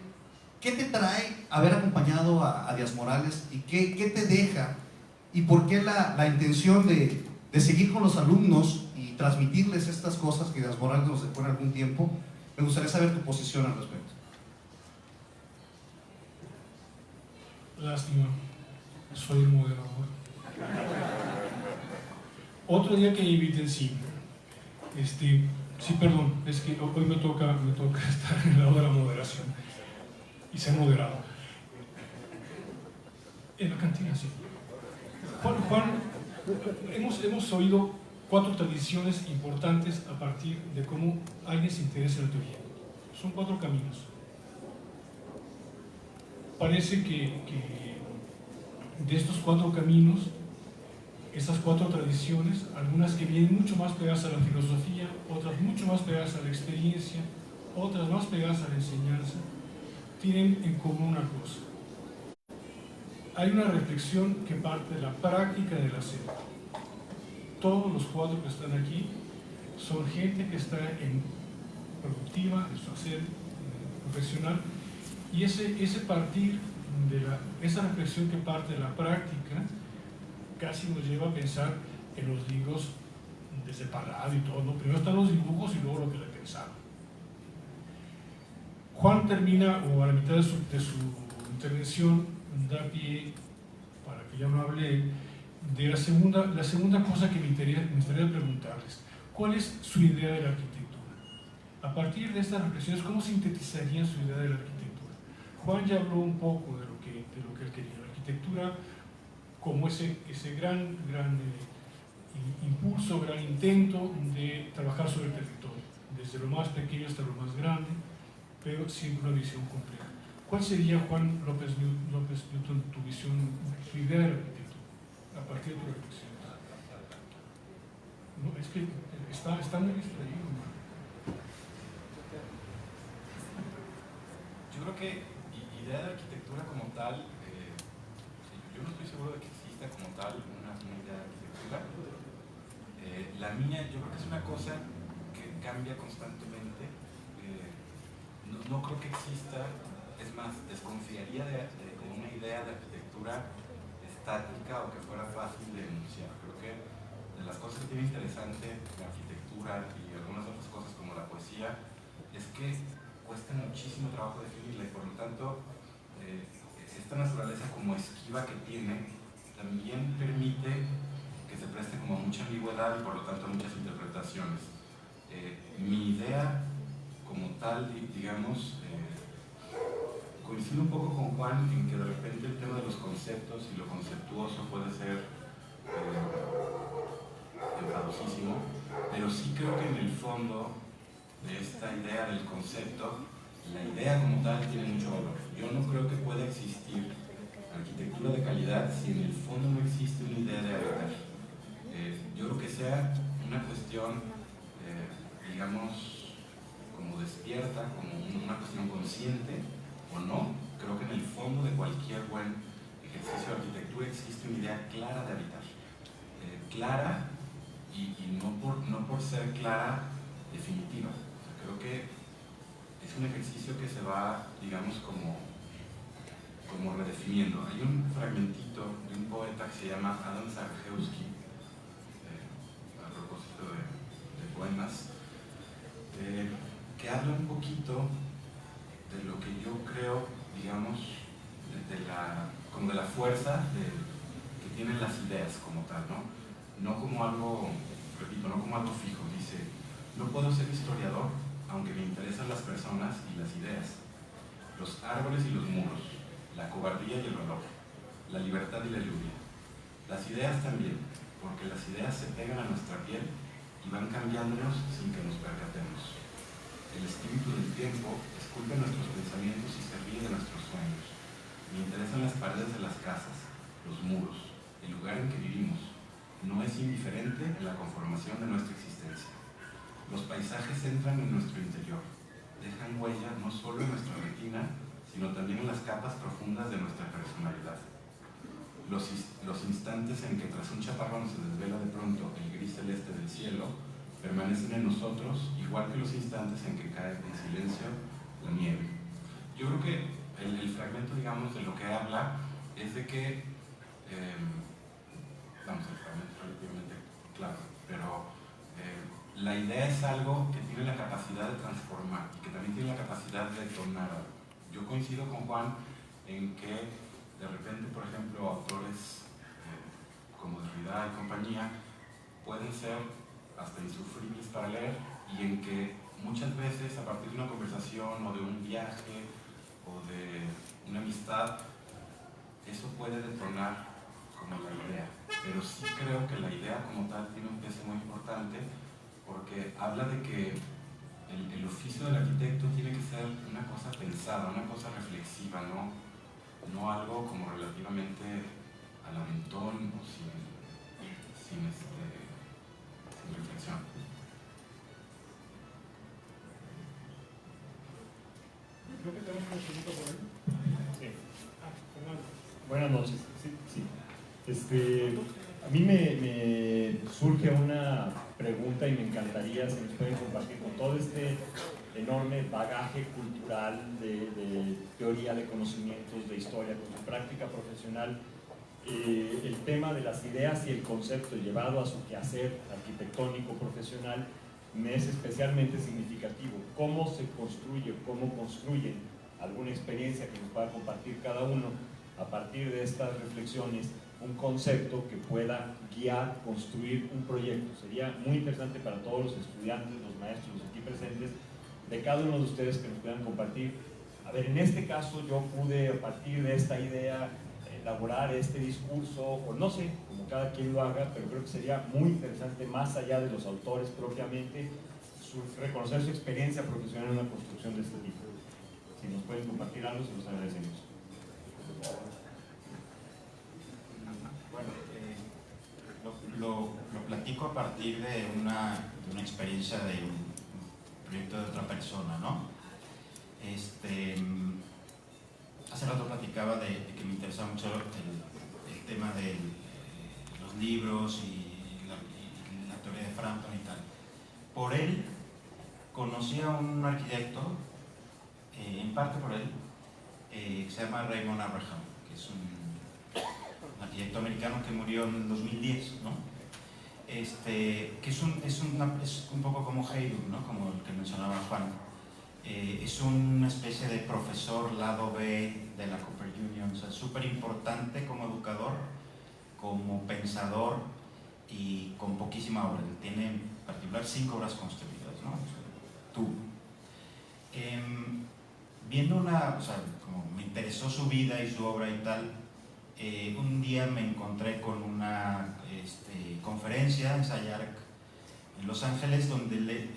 qué te trae haber acompañado a Díaz Morales y qué te deja y por qué la intención de seguir con los alumnos y transmitirles estas cosas que Díaz Morales nos dejó en algún tiempo. Me gustaría saber tu posición al respecto. Lástima, soy el moderador. Otro día que inviten, sí. Sí, perdón, es que hoy me toca estar en el lado de la moderación y ser moderado. En la cantina, sí. Juan, hemos oído 4 tradiciones importantes a partir de cómo alguien se interesa en la teoría. Son 4 caminos. Parece que de estos 4 caminos, estas 4 tradiciones, algunas que vienen mucho más pegadas a la filosofía, otras mucho más pegadas a la experiencia, otras más pegadas a la enseñanza, tienen en común una cosa. Hay una reflexión que parte de la práctica del hacer. Todos los 4 que están aquí son gente que está en productiva, en su hacer profesional, y ese partir de esa reflexión que parte de la práctica casi nos lleva a pensar en los libros de separado y todo, ¿no? Primero están los dibujos y luego lo que le pensaron. Juan termina, o a la mitad de su intervención, da pie, para que ya no hable, de la segunda cosa que me gustaría preguntarles. ¿Cuál es su idea de la arquitectura? A partir de estas reflexiones, ¿cómo sintetizarían su idea de la arquitectura? Juan ya habló un poco de lo que él quería. La arquitectura como ese gran impulso, gran intento de trabajar sobre el territorio, desde lo más pequeño hasta lo más grande, pero siempre una visión compleja. ¿Cuál sería, Juan López Newton, tu visión, tu idea de la arquitectura, a partir de tu reflexión? No, es que está muy distraído. Yo creo que idea de arquitectura como tal, yo no estoy seguro de que exista como tal una idea de arquitectura. La mía yo creo que es una cosa que cambia constantemente. No creo que exista, es más, desconfiaría de una idea de arquitectura estática o que fuera fácil de enunciar. Creo que de las cosas que tiene interesante la arquitectura y algunas otras cosas como la poesía es que cuesta muchísimo trabajo definirla y por lo tanto esta naturaleza como esquiva que tiene también permite que se preste como a mucha ambigüedad y por lo tanto a muchas interpretaciones. Mi idea como tal, digamos, coincido un poco con Juan en que de repente el tema de los conceptos y lo conceptuoso puede ser enfadosísimo, pero sí creo que en el fondo de esta idea del concepto, la idea como tal tiene mucho valor. Yo no creo que pueda existir arquitectura de calidad si en el fondo no existe una idea de habitar. Yo creo que sea una cuestión, digamos, como despierta, como una cuestión consciente o no. Creo que en el fondo de cualquier buen ejercicio de arquitectura existe una idea clara de habitar. Clara y no por ser clara definitiva. Creo que es un ejercicio que se va, digamos, como redefiniendo. Hay un fragmentito de un poeta que se llama Adam Sarjewski, a propósito de poemas, que habla un poquito de lo que yo creo, digamos, como de la fuerza que tienen las ideas como tal, ¿no? No como algo, repito, no como algo fijo. Dice, no puedo ser historiador aunque me interesan las personas y las ideas, los árboles y los muros, la cobardía y el valor, la libertad y la lluvia. Las ideas también, porque las ideas se pegan a nuestra piel y van cambiándonos sin que nos percatemos. El espíritu del tiempo esculpe nuestros pensamientos y se ríe de nuestros sueños. Me interesan las paredes de las casas, los muros, el lugar en que vivimos. No es indiferente en la conformación de nuestra existencia. Los paisajes entran en nuestro interior, dejan huella no solo en nuestra retina, sino también en las capas profundas de nuestra personalidad. Los instantes en que tras un chaparrón se desvela de pronto el gris celeste del cielo, permanecen en nosotros, igual que los instantes en que cae en silencio la nieve. Yo creo que el fragmento, digamos, de lo que habla es de que, vamos, el fragmento es relativamente claro, pero la idea es algo que tiene la capacidad de transformar y que también tiene la capacidad de detonar algo. Yo coincido con Juan en que de repente, por ejemplo, autores como Derrida y compañía pueden ser hasta insufribles para leer y en que muchas veces a partir de una conversación o de un viaje o de una amistad, eso puede detonar como la idea, pero sí creo que la idea como tal tiene un peso muy importante porque habla de que el oficio del arquitecto tiene que ser una cosa pensada, una cosa reflexiva, no algo como relativamente al aventón o sin reflexión. Creo que tenemos una pregunta por ahí. Sí. Buenas noches. Sí. A mí me surge una pregunta y me encantaría si nos pueden compartir con todo este enorme bagaje cultural de teoría, de conocimientos, de historia, con su práctica profesional, el tema de las ideas y el concepto llevado a su quehacer arquitectónico profesional me es especialmente significativo. ¿Cómo se construye, cómo construyen alguna experiencia que nos pueda compartir cada uno a partir de estas reflexiones, un concepto que pueda guiar, construir un proyecto? Sería muy interesante para todos los estudiantes, los maestros, los aquí presentes, de cada uno de ustedes que nos puedan compartir. A ver, en este caso yo pude a partir de esta idea elaborar este discurso, o no sé, como cada quien lo haga, pero creo que sería muy interesante, más allá de los autores propiamente, reconocer su experiencia profesional en una construcción de este tipo. Si nos pueden compartir algo, se los agradecemos. Bueno, lo platico a partir de una experiencia de un proyecto de otra persona, ¿no? Hace rato platicaba de que me interesa mucho el tema de los libros y la teoría de Frampton y tal. Por él conocí a un arquitecto, en parte por él, que se llama Raymond Abraham, que es un arquitecto americano que murió en 2010, ¿no? Que es un poco como Heyduk, ¿no? Como el que mencionaba Juan. Es una especie de profesor lado B de la Cooper Union, o sea, súper importante como educador, como pensador y con poquísima obra. Tiene en particular 5 obras construidas, ¿no? Tú. Viendo o sea, como me interesó su vida y su obra y tal, un día me encontré con una conferencia en SciArc en Los Ángeles donde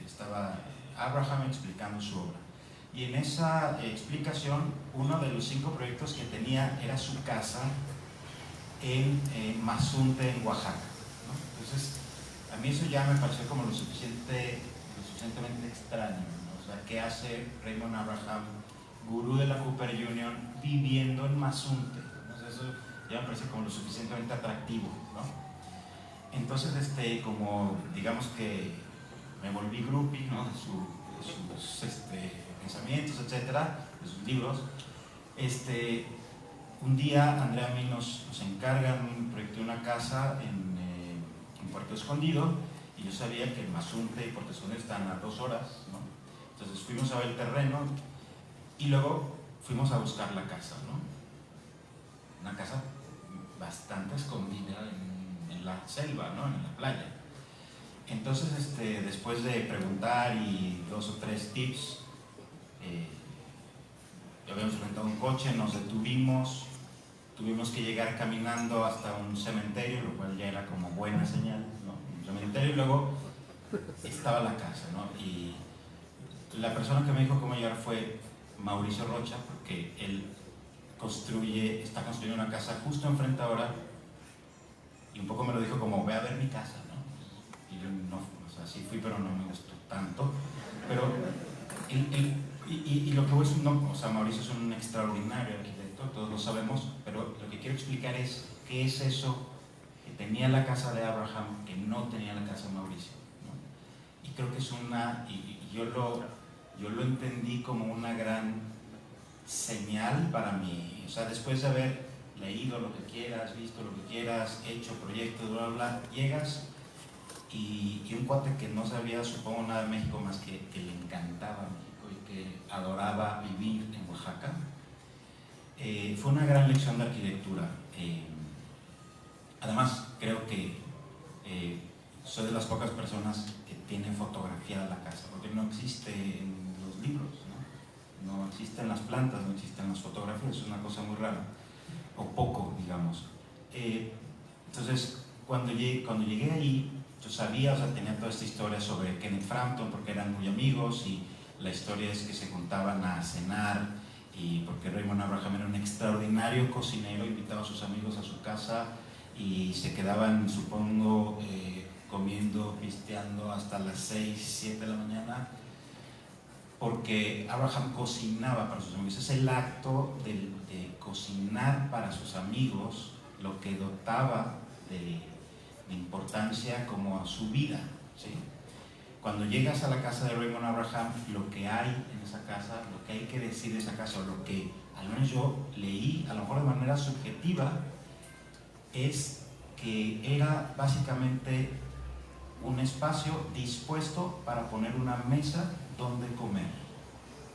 estaba Abraham explicando su obra. Y en esa explicación, uno de los 5 proyectos que tenía era su casa en Mazunte, en Oaxaca, ¿no? Entonces, a mí eso ya me pareció como lo suficientemente extraño, ¿no? O sea, ¿qué hace Raymond Abraham, gurú de la Cooper Union, viviendo en Mazunte? Entonces, eso ya me parece como lo suficientemente atractivo, ¿no? Entonces, como digamos que me volví groupie, ¿no? de sus pensamientos, etcétera, de sus libros. Un día Andrea a mí nos encargan un proyecto de una casa en Puerto Escondido, y yo sabía que Mazunte y Puerto Escondido están a 2 horas, ¿no? Entonces fuimos a ver el terreno y luego fuimos a buscar la casa, ¿no? Una casa bastante escondida en la selva, ¿no? En la playa. Entonces, después de preguntar y 2 o 3 tips, habíamos rentado un coche, nos detuvimos, tuvimos que llegar caminando hasta un cementerio, lo cual ya era como buena señal, ¿no? Un cementerio, y luego estaba la casa, ¿no? Y la persona que me dijo cómo llegar fue Mauricio Rocha, porque él está construyendo una casa justo enfrente ahora, y un poco me lo dijo como, ve a ver mi casa, ¿no? Y yo no, o sea, sí fui, pero no me gustó tanto. Pero lo que voy es, o sea, Mauricio es un extraordinario arquitecto, todos lo sabemos, pero lo que quiero explicar es qué es eso que tenía la casa de Abraham que no tenía la casa de Mauricio, ¿no? Y creo que es yo lo entendí como una gran señal para mí, o sea, después de haber leído lo que quieras, visto lo que quieras, hecho proyectos, bla, bla, bla, llegas y un cuate que no sabía, supongo, nada de México más que le encantaba México y que adoraba vivir en Oaxaca, fue una gran lección de arquitectura. Además, creo que soy de las pocas personas que tiene fotografiada la casa, porque no existe en los libros, no existen las plantas, no existen las fotografías, es una cosa muy rara, o poco, digamos. Entonces, cuando llegué ahí, yo sabía, o sea, tenía toda esta historia sobre Kenneth Frampton, porque eran muy amigos, y la historia es que se juntaban a cenar, y porque Raymond Abraham era un extraordinario cocinero, invitaba a sus amigos a su casa, y se quedaban, supongo, comiendo, pisteando hasta las 6, 7 de la mañana, porque Abraham cocinaba para sus amigos. Es el acto de cocinar para sus amigos lo que dotaba de importancia como a su vida, ¿sí? Cuando llegas a la casa de Raymond Abraham, lo que hay en esa casa, lo que hay que decir de esa casa, o lo que al menos yo leí, a lo mejor de manera subjetiva, es que era básicamente un espacio dispuesto para poner una mesa donde comer.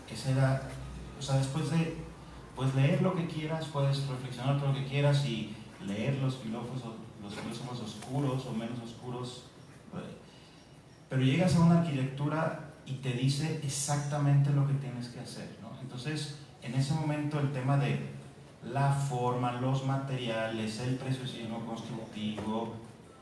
Esa era, o sea, después de puedes leer lo que quieras, puedes reflexionar todo lo que quieras y leer los filósofos oscuros o menos oscuros, pero llegas a una arquitectura y te dice exactamente lo que tienes que hacer, ¿no? Entonces, en ese momento el tema de la forma, los materiales, el preciosismo constructivo,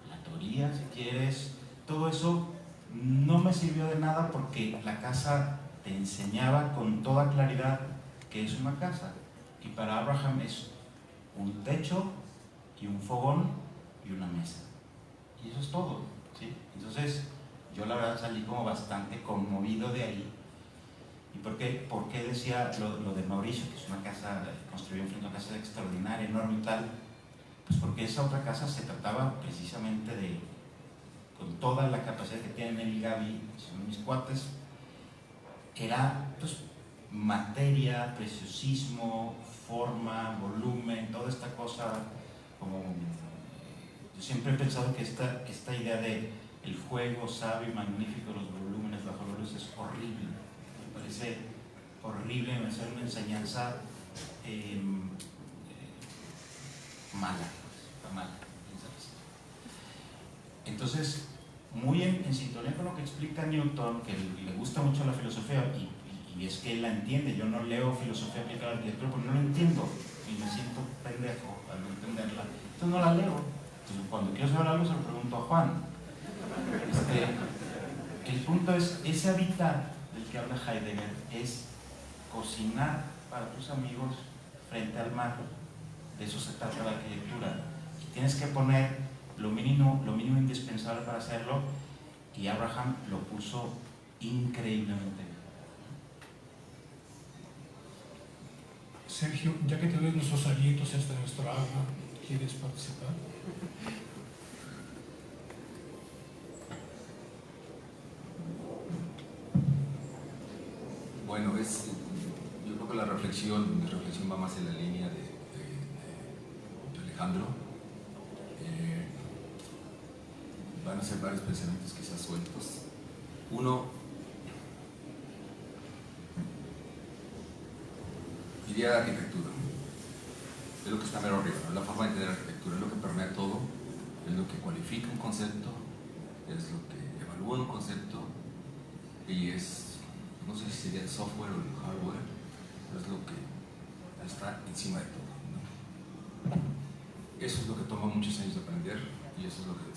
la teoría, si quieres, todo eso no me sirvió de nada porque la casa te enseñaba con toda claridad que es una casa. Y para Abraham es un techo y un fogón y una mesa. Y eso es todo, ¿sí? Entonces, yo la verdad salí como bastante conmovido de ahí. ¿Y por qué decía lo de Mauricio, que es una casa construida enfrente a una casa extraordinaria, enorme y tal? Pues porque esa otra casa se trataba precisamente de, con toda la capacidad que tienen él y Gaby, son mis cuates, era pues materia, preciosismo, forma, volumen, toda esta cosa como... Yo siempre he pensado que esta idea de el juego sabio y magnífico de los volúmenes bajo la luz es horrible. Me parece horrible, me parece una enseñanza mala, mala. Entonces, muy en sintonía con lo que explica Newton, que le gusta mucho la filosofía y es que él la entiende. Yo no leo filosofía aplicada a la arquitectura porque no la entiendo y me siento pendejo al no entenderla, entonces no la leo. Entonces, cuando quiero saber algo se lo pregunto a Juan. El punto es, ese habitar del que habla Heidegger es cocinar para tus amigos frente al mar. De eso se trata la arquitectura. Y tienes que poner lo mínimo indispensable para hacerlo, y Abraham lo puso increíblemente bien. Sergio, ya que te ves nuestros alientos hasta nuestra alma, ¿quieres participar? Bueno, yo creo que mi reflexión va más en la línea de Alejandro. Van a ser varios pensamientos quizás sueltos. Uno, diría arquitectura. Es lo que está mero arriba, ¿no? La forma de entender arquitectura es lo que permea todo, es lo que cualifica un concepto, es lo que evalúa un concepto y es, no sé si sería el software o el hardware, pero es lo que está encima de todo, ¿no? Eso es lo que toma muchos años de aprender y eso es lo que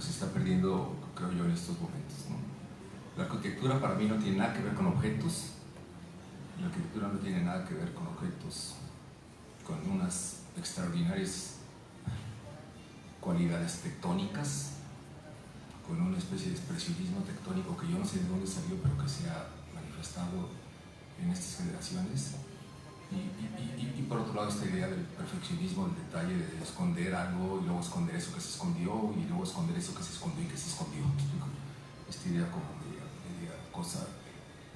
se está perdiendo, creo yo, en estos momentos, ¿no? La arquitectura para mí no tiene nada que ver con objetos, la arquitectura no tiene nada que ver con objetos, con unas extraordinarias cualidades tectónicas, con una especie de expresionismo tectónico que yo no sé de dónde salió, pero que se ha manifestado en estas generaciones. Y por otro lado, esta idea del perfeccionismo, del detalle, de esconder algo y luego esconder eso que se escondió y luego esconder eso que se escondió y que se escondió. Esta idea como media cosa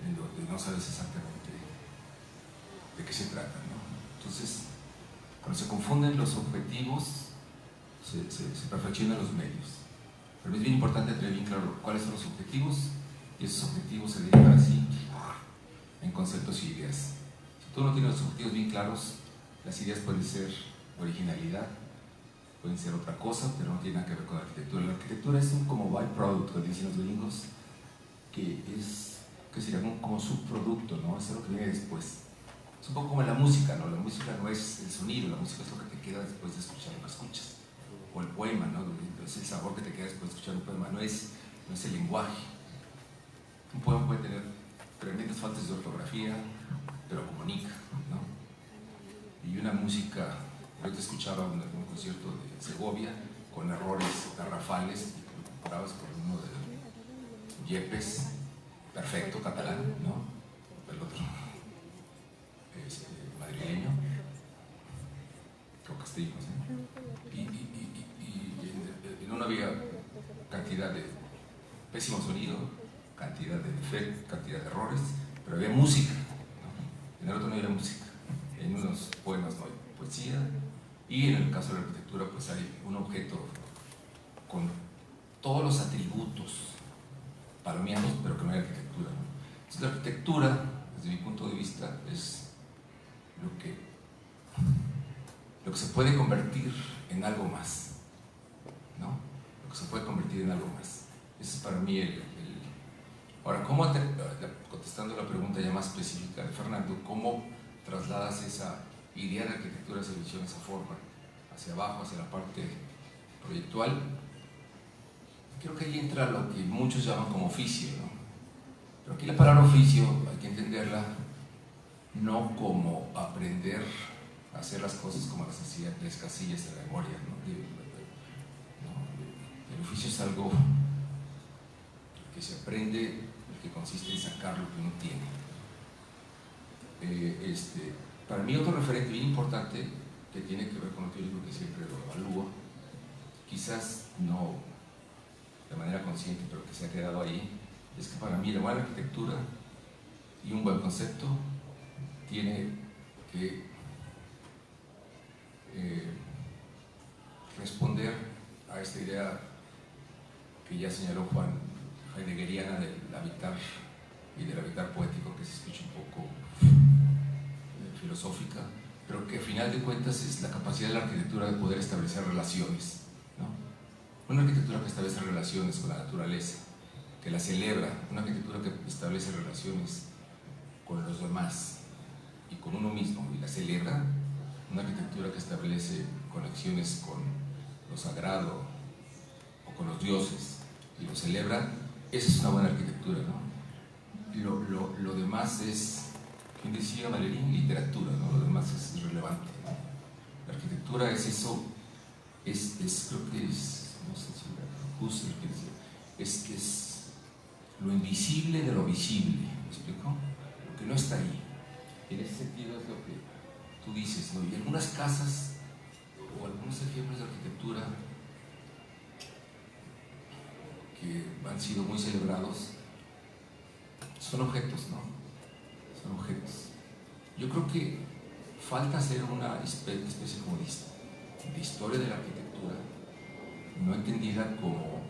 en donde no sabes exactamente de qué se trata, ¿no? Entonces, cuando se confunden los objetivos, se perfeccionan los medios. Pero es bien importante tener bien claro cuáles son los objetivos, y esos objetivos se derivan así en conceptos y ideas. Si tú no tienes los objetivos bien claros, las ideas pueden ser originalidad, pueden ser otra cosa, pero no tiene nada que ver con la arquitectura. La arquitectura es un como byproduct, como dicen los gringos, que sería como subproducto, ¿no? Eso es lo que viene después. Es un poco como la música, ¿no? La música no es el sonido, la música es lo que te queda después de escuchar lo que escuchas. O el poema, ¿no? Es el sabor que te queda después de escuchar un poema, no es el lenguaje. Un poema puede tener tremendas faltas de ortografía, pero comunica, ¿no? Y una música, yo te escuchaba en un concierto de Segovia con errores garrafales y lo comparabas con uno de Yepes, perfecto, catalán, ¿no? El otro madrileño o castellano, ¿sí? Y en uno había cantidad de pésimo sonido, cantidad de defectos, cantidad de errores, pero había música, ¿no? En el otro no había música, en unos poemas no hay poesía, y en el caso de la arquitectura pues hay un objeto con todos los atributos palomianos, pero que no hay arquitectura, ¿no? Entonces la arquitectura, desde mi punto de vista, es lo que se puede convertir en algo más, ¿no? Lo que se puede convertir en algo más. Ese es para mí Ahora, contestando la pregunta ya más específica de Fernando, ¿cómo trasladas esa idea de arquitectura, esa visión, esa forma, hacia abajo, hacia la parte proyectual? Creo que ahí entra lo que muchos llaman como oficio, ¿no? Pero aquí la palabra oficio hay que entenderla no como aprender a hacer las cosas como las casillas de la memoria, ¿no? El oficio es algo que se aprende, que consiste en sacar lo que uno tiene. Para mí otro referente bien importante que tiene que ver con lo teórico, que siempre lo evalúo, quizás no de manera consciente, pero que se ha quedado ahí, es que para mí la buena arquitectura y un buen concepto tiene que responder a esta idea que ya señaló Juan, heideggeriana del habitar y del habitar poético, que se escucha un poco filosófica, pero que a final de cuentas es la capacidad de la arquitectura de poder establecer relaciones, ¿no? Una arquitectura que establece relaciones con la naturaleza, que la celebra, una arquitectura que establece relaciones con los demás y con uno mismo y la celebra, una arquitectura que establece conexiones con lo sagrado o con los dioses y lo celebra, esa es una buena arquitectura, ¿no? Lo demás es, ¿quién decía Valerín? Literatura, ¿no? Lo demás es irrelevante, ¿no? La arquitectura es eso, creo que es, no sé si era Husserl que decía, es lo invisible de lo visible, ¿me explico? Lo que no está ahí. En ese sentido es lo que tú dices, ¿no? Y algunas casas o algunos ejemplos de arquitectura que han sido muy celebrados son objetos, ¿no? Son objetos. Yo creo que falta hacer una especie como de historia de la arquitectura, no entendida como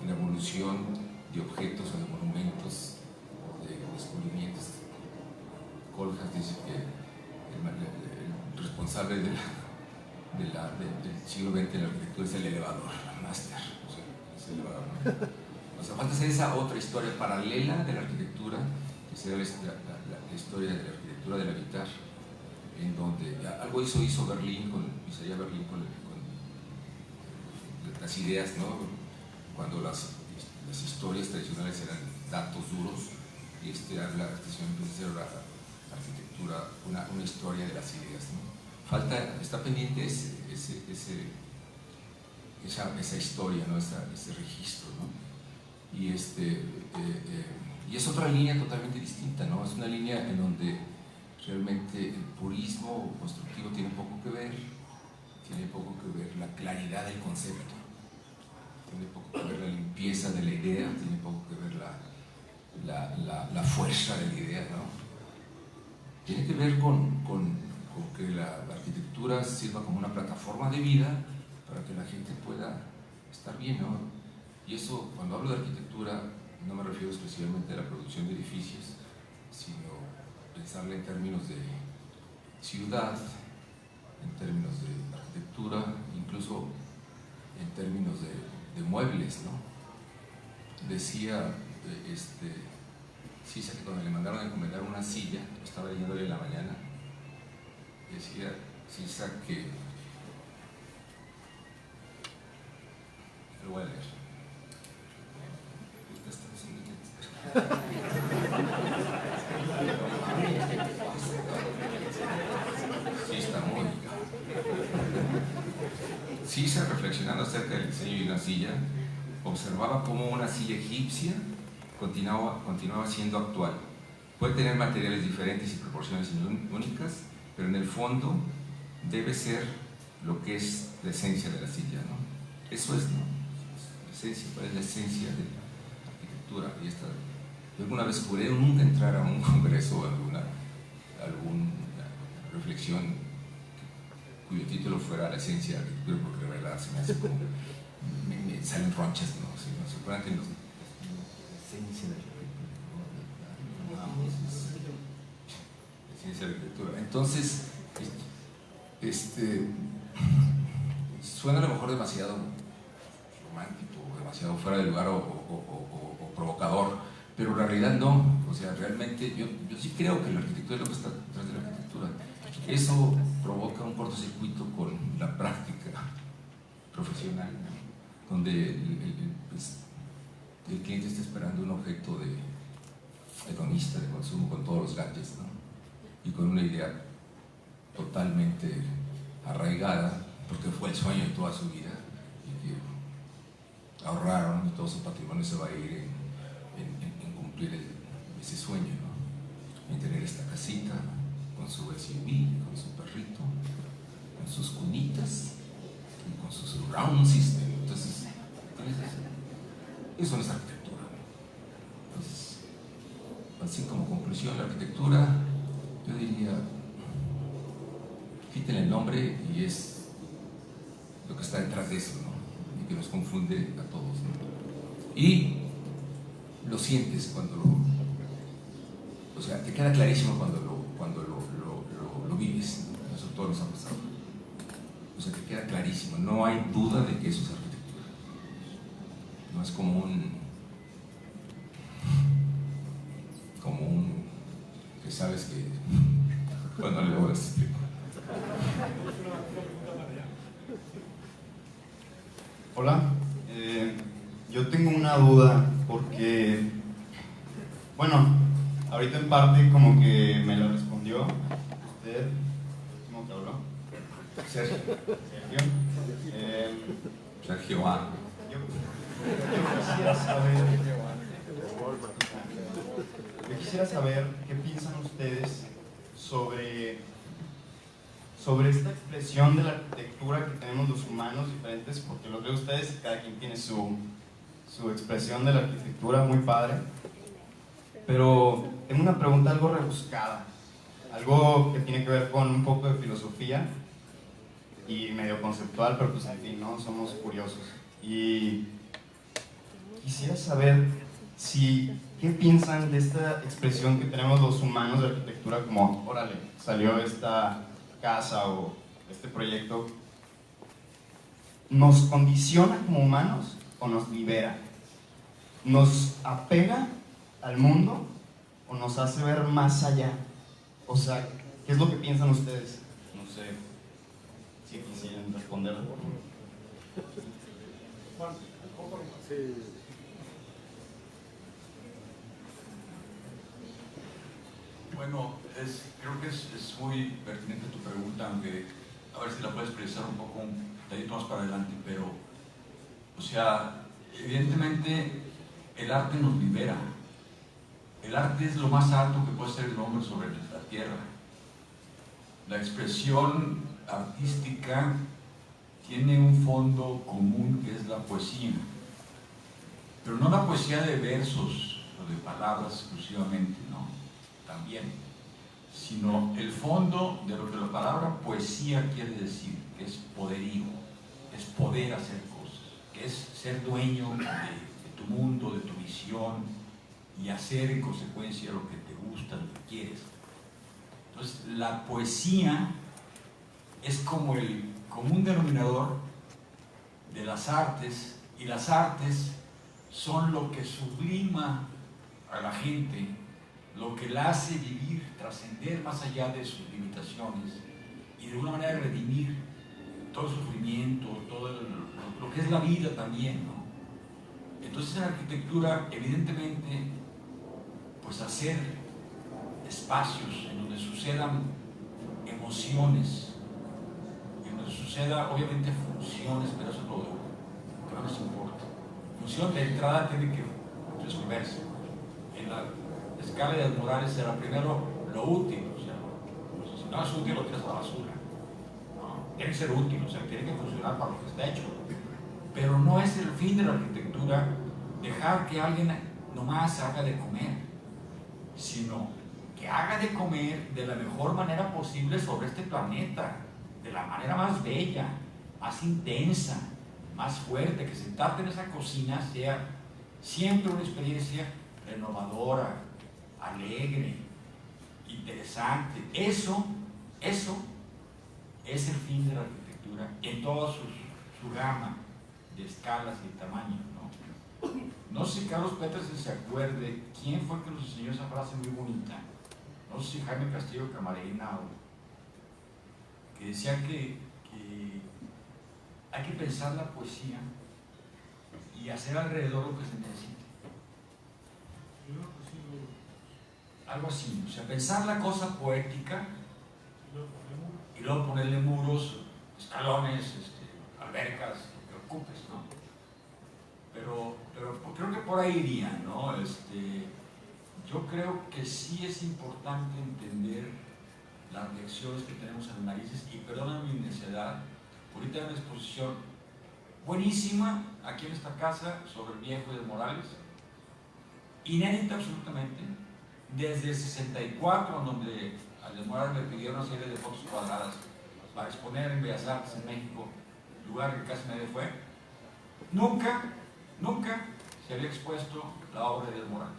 una evolución de objetos o de monumentos o de descubrimientos. Kohlhaas dice que el responsable del siglo XX en la arquitectura es el elevador, el máster, o sea, es el elevador, ¿no? O sea, falta hacer esa otra historia paralela de la arquitectura, que será la historia de la arquitectura del habitar, en donde algo hizo Berlín con las ideas, ¿no? Cuando las historias tradicionales eran datos duros y la estación empezó a ser la arquitectura, una historia de las ideas, ¿no? Está pendiente esa historia, ¿no? Ese registro, ¿no? Y es otra línea totalmente distinta, ¿no? Es una línea en donde realmente el purismo constructivo tiene poco que ver la claridad del concepto, tiene poco que ver la limpieza de la idea, tiene poco que ver la fuerza de la idea, ¿no? Tiene que ver con que la arquitectura sirva como una plataforma de vida para que la gente pueda estar bien, ¿no? Y eso, cuando hablo de arquitectura, no me refiero exclusivamente a la producción de edificios, sino pensarla en términos de ciudad, en términos de arquitectura, incluso incluso en términos de muebles, ¿no? Decía Sisa que cuando le mandaron a encomendar una silla, estaba leyéndole en la mañana, decía Sisa que, lo voy a leer. Sí, está muy. Sisa, reflexionando acerca del diseño de una silla, observaba cómo una silla egipcia continuaba siendo actual. Puede tener materiales diferentes y proporciones únicas, pero en el fondo debe ser lo que es la esencia de la silla, ¿no? Eso es, ¿no? La esencia, ¿cuál es la esencia de la arquitectura? Y yo alguna vez juré nunca entrar a un congreso o alguna reflexión cuyo título fuera la esencia de la arquitectura, porque de verdad se me hace como me salen ronchas, ¿no? ¿Se acuerdan que la esencia de la arquitectura? La esencia de la arquitectura. Entonces, suena a lo mejor demasiado romántico, demasiado fuera de lugar o provocador, pero en realidad no. O sea, realmente yo sí creo que la arquitectura es lo que está detrás de la arquitectura. Eso provoca un cortocircuito con la práctica profesional, ¿no? Donde el cliente está esperando un objeto hedonista de consumo con todos los gadgets, ¿no? Y con una idea totalmente arraigada, porque fue el sueño de toda su vida, y que ahorraron y todo su patrimonio se va a ir en cumplir ese sueño, ¿no? En tener esta casita con su SUV, con su perrito, con sus cunitas y con su surround system. Entonces, eso no es arquitectura. Entonces, así como conclusión, la arquitectura, yo diría, quiten el nombre y es lo que está detrás de eso, ¿no? Y que nos confunde a todos, ¿no? Y lo sientes cuando o sea, te queda clarísimo cuando lo vives, ¿no? Eso todo nos ha pasado. O sea, te queda clarísimo, no hay duda de que eso es arquitectura. No es como un que sabes que, bueno, luego les explico. Hola, yo tengo una duda porque, bueno, ahorita en parte como que me la respondió usted, ¿cómo te habló? Sergio. Sergio A. Yo quisiera saber qué piensan ustedes sobre esta expresión de la arquitectura que tenemos los humanos diferentes, porque los veo ustedes y cada quien tiene su expresión de la arquitectura muy padre, pero tengo una pregunta algo rebuscada, algo que tiene que ver con un poco de filosofía y medio conceptual, pero pues en fin, ¿no? Somos curiosos. Y quisiera saber qué piensan de esta expresión que tenemos los humanos de arquitectura, como, órale, salió esta casa o este proyecto, ¿nos condiciona como humanos o nos libera? ¿Nos apega al mundo o nos hace ver más allá? O sea, ¿qué es lo que piensan ustedes? No sé si quisieran responder. Bueno, creo que es muy pertinente tu pregunta, aunque a ver si la puedes precisar un poco un tantito más para adelante, pero, o sea, evidentemente el arte nos libera. El arte es lo más alto que puede ser el hombre sobre la tierra. La expresión artística tiene un fondo común que es la poesía, pero no la poesía de versos o de palabras exclusivamente, no, también, sino el fondo de lo que la palabra poesía quiere decir, que es poderío, es poder hacer cosas, que es ser dueño de tu mundo, de tu visión, y hacer en consecuencia lo que te gusta, lo que quieres. Entonces, la poesía es como el común denominador de las artes, y las artes son lo que sublima a la gente, lo que la hace vivir, trascender más allá de sus limitaciones y de alguna manera redimir todo el sufrimiento, lo que es la vida también, ¿no? Entonces en la arquitectura, evidentemente, pues hacer espacios en donde sucedan emociones, en donde suceda obviamente funciones, pero eso es lo que no nos importa. Función de entrada tiene que resolverse. En la escala de Morales será primero lo útil, o sea, si no es útil lo tiras a la basura. No, tiene que ser útil, o sea, tiene que funcionar para lo que está hecho. Pero no es el fin de la arquitectura dejar que alguien nomás haga de comer, sino que haga de comer de la mejor manera posible sobre este planeta, de la manera más bella, más intensa, más fuerte, que sentarte en esa cocina sea siempre una experiencia renovadora, alegre, interesante. Eso es el fin de la arquitectura en toda su gama de escalas y tamaños, ¿no? No sé si Carlos Petersen se acuerde quién fue que nos enseñó esa frase muy bonita. No sé si Jaime Castillo Camarena, que decía que hay que pensar la poesía y hacer alrededor lo que se necesite. Algo así, o sea, pensar la cosa poética y luego ponerle muros, escalones, albercas, lo que ocupes, ¿no? Pero creo que por ahí iría, ¿no? Yo creo que sí es importante entender las lecciones que tenemos en narices, y perdóname mi necedad, ahorita hay una exposición buenísima aquí en esta casa sobre el viejo de Morales, inédita absolutamente, desde el 64, en donde al de Morales me pidieron una serie de fotos cuadradas para exponer en Bellas Artes en México, lugar que casi nadie fue. Nunca se había expuesto la obra de Edes Morales.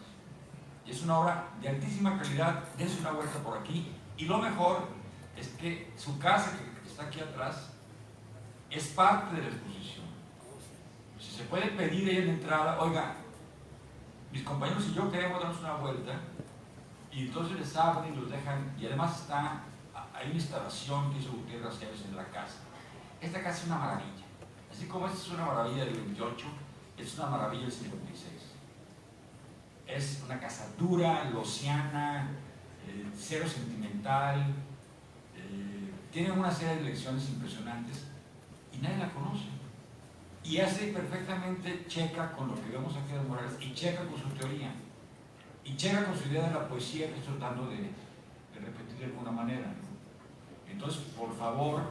Y es una obra de altísima calidad, dense una vuelta por aquí. Y lo mejor es que su casa, que está aquí atrás, es parte de la exposición. Si se puede pedir ahí en la entrada, oiga, mis compañeros y yo queremos darnos una vuelta, y entonces les abren y los dejan, y además hay una instalación que hizo Gutiérrez Aceves en la casa. Esta casa es una maravilla. Así como esta es una maravilla del 28, es una maravilla del 56. Es una casa dura, losiana, cero sentimental, tiene una serie de lecciones impresionantes y nadie la conoce. Y hace perfectamente checa con lo que vemos aquí de Morales, y checa con su teoría, y checa con su idea de la poesía que estoy tratando de repetir de alguna manera, ¿no? Entonces, por favor,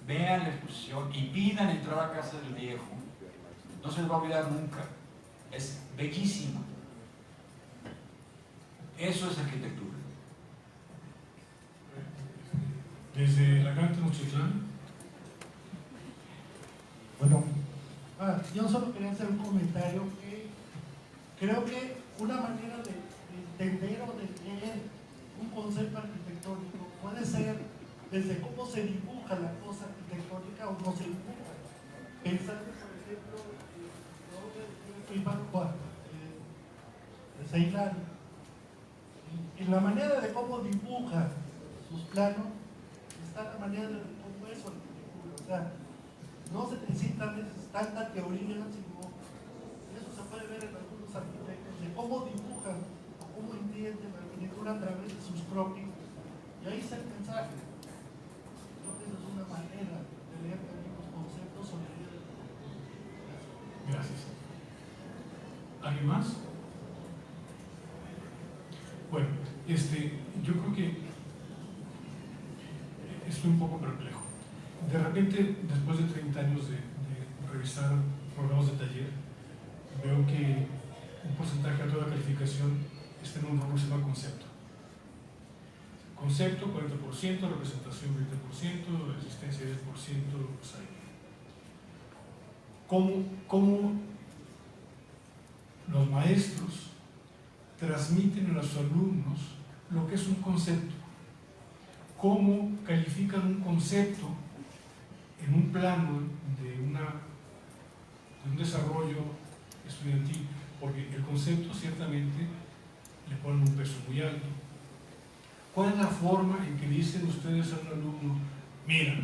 vean la exposición y pidan entrar a casa del viejo. No se les va a olvidar nunca. Es bellísima. Eso es arquitectura. Desde la Gran Tenochtitlán. Bueno, yo solo quería hacer un comentario que creo que una manera de entender o de leer un concepto arquitectónico puede ser desde cómo se dibuja la cosa arquitectónica o no se dibuja. Pensando, por ejemplo, yo soy Bancoa, de Ceilán. En la manera de cómo dibuja sus planos está la manera de cómo es su arquitectura. O sea, no se necesita tanta teoría, sino eso se puede ver en algunos arquitectos, de cómo dibujan o cómo entienden la arquitectura a través de sus croquis. Y ahí está el mensaje. Creo que esa es una manera de leer también los conceptos sobre la vida de la arquitectura. Gracias. ¿Alguien más? Bueno, yo creo que estoy un poco perplejo. De repente, después de 30 años de revisar programas de taller, veo que un porcentaje alto de la calificación está en un rubro que se llama concepto. Concepto, 40%, representación, 20%, existencia, 10%, pues ahí. ¿Cómo los maestros transmiten a los alumnos lo que es un concepto? ¿Cómo califican un concepto en un plano de una un desarrollo estudiantil, porque el concepto ciertamente le ponen un peso muy alto. ¿Cuál es la forma en que dicen ustedes a un alumno, mira,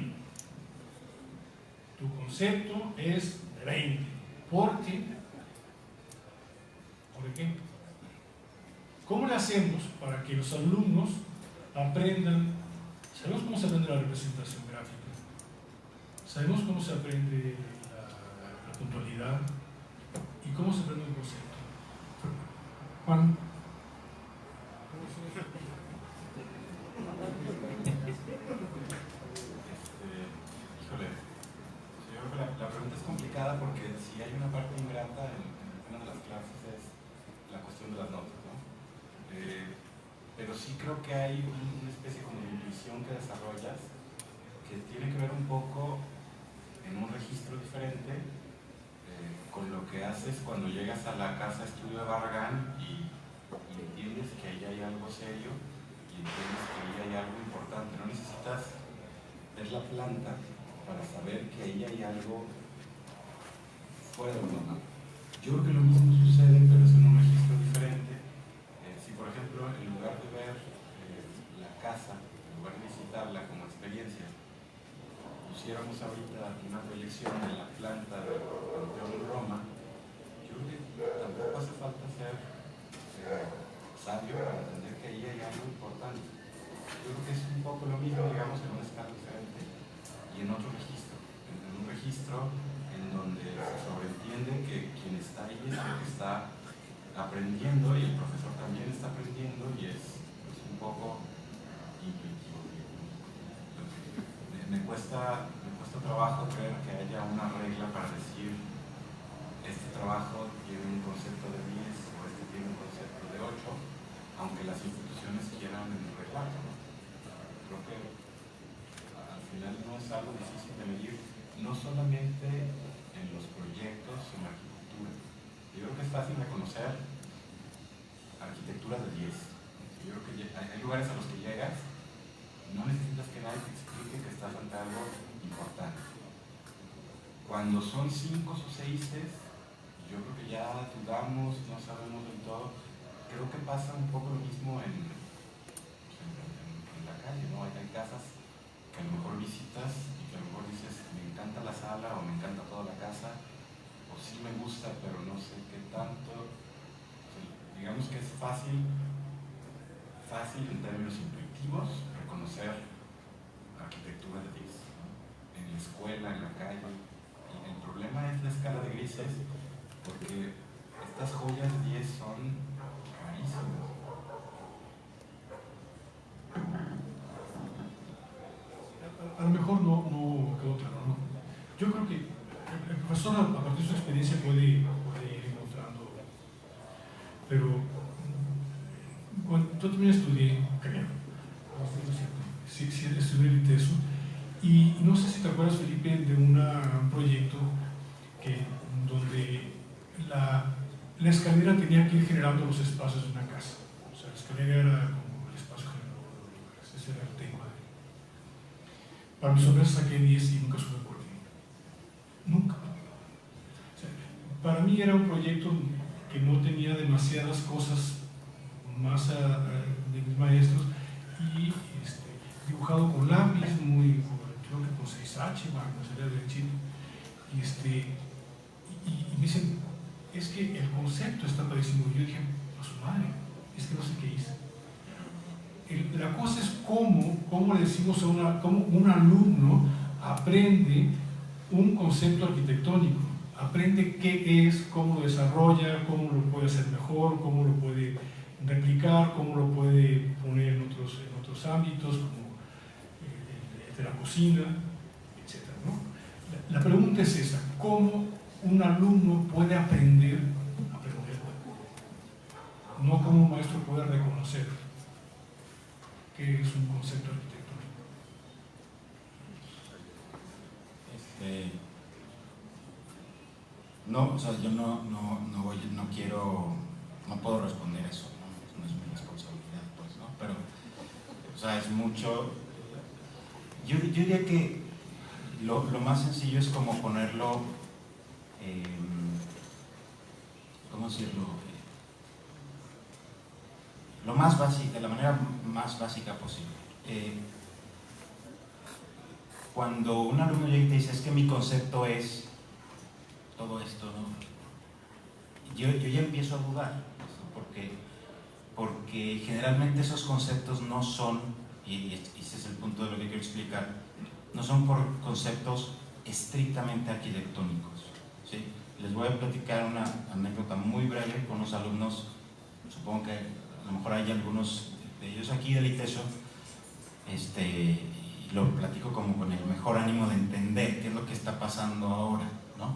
tu concepto es de 20, porque, por ejemplo, ¿cómo le hacemos para que los alumnos aprendan? Sabemos cómo se aprende la representación gráfica, sabemos cómo se aprende la puntualidad y cómo se aprende un concepto. Juan. Híjole, yo creo que la pregunta es complicada porque si hay una parte ingrata en una de las clases es la cuestión de las notas, ¿no? Pero sí creo que hay una especie como de intuición que desarrollas que tiene que ver un poco en un registro diferente con lo que haces cuando llegas a la casa estudio de Barragán y entiendes que ahí hay algo serio y entiendes que ahí hay algo importante. No necesitas ver la planta para saber que ahí hay algo fuera de lo normal. Yo creo que lo mismo sucede, pero es en un registro diferente. Si por ejemplo, en lugar de ver la casa, en lugar de visitarla como experiencia, pusiéramos ahorita una proyección de la planta del Panteón en Roma, yo creo que tampoco hace falta ser sabio para entender que ahí hay algo importante. Yo creo que es un poco lo mismo, digamos, en una escala diferente y en otro registro. En un registro en donde se sobreentiende que quien está ahí es el que está aprendiendo y el profesor también está aprendiendo y es un poco intuitivo. Me cuesta trabajo creer que haya una regla para decir este trabajo tiene un concepto de 10 o este tiene un concepto de 8, aunque las instituciones quieran reglarlo, ¿no? Creo que al final no es algo difícil de medir, no solamente en los proyectos, en la arquitectura. Yo creo que es fácil reconocer arquitectura de 10. Yo creo que hay lugares a los que llegas, no necesitas que nadie te explique que estás ante algo importante. Cuando son 5 o 6, yo creo que ya dudamos, no sabemos del todo. Creo que pasa un poco lo mismo en la calle, ¿no? Hay casas que a lo mejor visitas y que a lo mejor dices, me encanta la sala o me encanta toda la casa, o sí me gusta, pero no sé qué tanto. O sea, digamos que es fácil en términos intuitivos reconocer arquitectura de 10, ¿no? En la escuela, en la calle. Y el problema es la escala de grises, porque estas joyas de 10 son rarísimas. A lo mejor no quedó claro, ¿no? Yo creo que el profesor a partir de su experiencia puede ir encontrando, pero cuando yo también estudié, creo, sí, estudié el ITESO, y no sé si te acuerdas, Felipe, de un proyecto donde la escalera tenía que ir generando los espacios de una casa. O sea, la escalera era como el espacio generador de los lugares. Ese era el tema. Para mi sorpresa saqué 10 y nunca supe por qué. Nunca. O sea, para mí era un proyecto que no tenía demasiadas cosas más de mis maestros y dibujado con lápiz, creo que con 6H, no sería de Chile. Y me dicen, es que el concepto está padrísimo. Yo dije, a su madre, es que no sé qué hice. La cosa es cómo le decimos cómo un alumno aprende un concepto arquitectónico, aprende qué es, cómo lo desarrolla, cómo lo puede hacer mejor, cómo lo puede replicar, cómo lo puede poner en otros ámbitos, como el de la cocina, etc., ¿no? La pregunta es esa, ¿cómo un alumno puede aprender? No cómo un maestro puede reconocer qué es un concepto arquitectónico. No, o sea, yo no puedo responder eso, ¿no? No es mi responsabilidad, pues, ¿no? Pero, o sea, es mucho. Yo diría que lo más sencillo es como ponerlo ¿cómo decirlo? Lo más básico, de la manera más básica posible. Cuando un alumno llega y te dice, es que mi concepto es todo esto, ¿no? Yo ya empiezo a dudar, ¿no? Porque generalmente esos conceptos no son, y ese es el punto de lo que quiero explicar, no son por conceptos estrictamente arquitectónicos, ¿sí? Les voy a platicar una anécdota muy breve con los alumnos. Supongo que a lo mejor hay algunos de ellos aquí del ITESO, y lo platico como con el mejor ánimo de entender qué es lo que está pasando ahora, ¿no?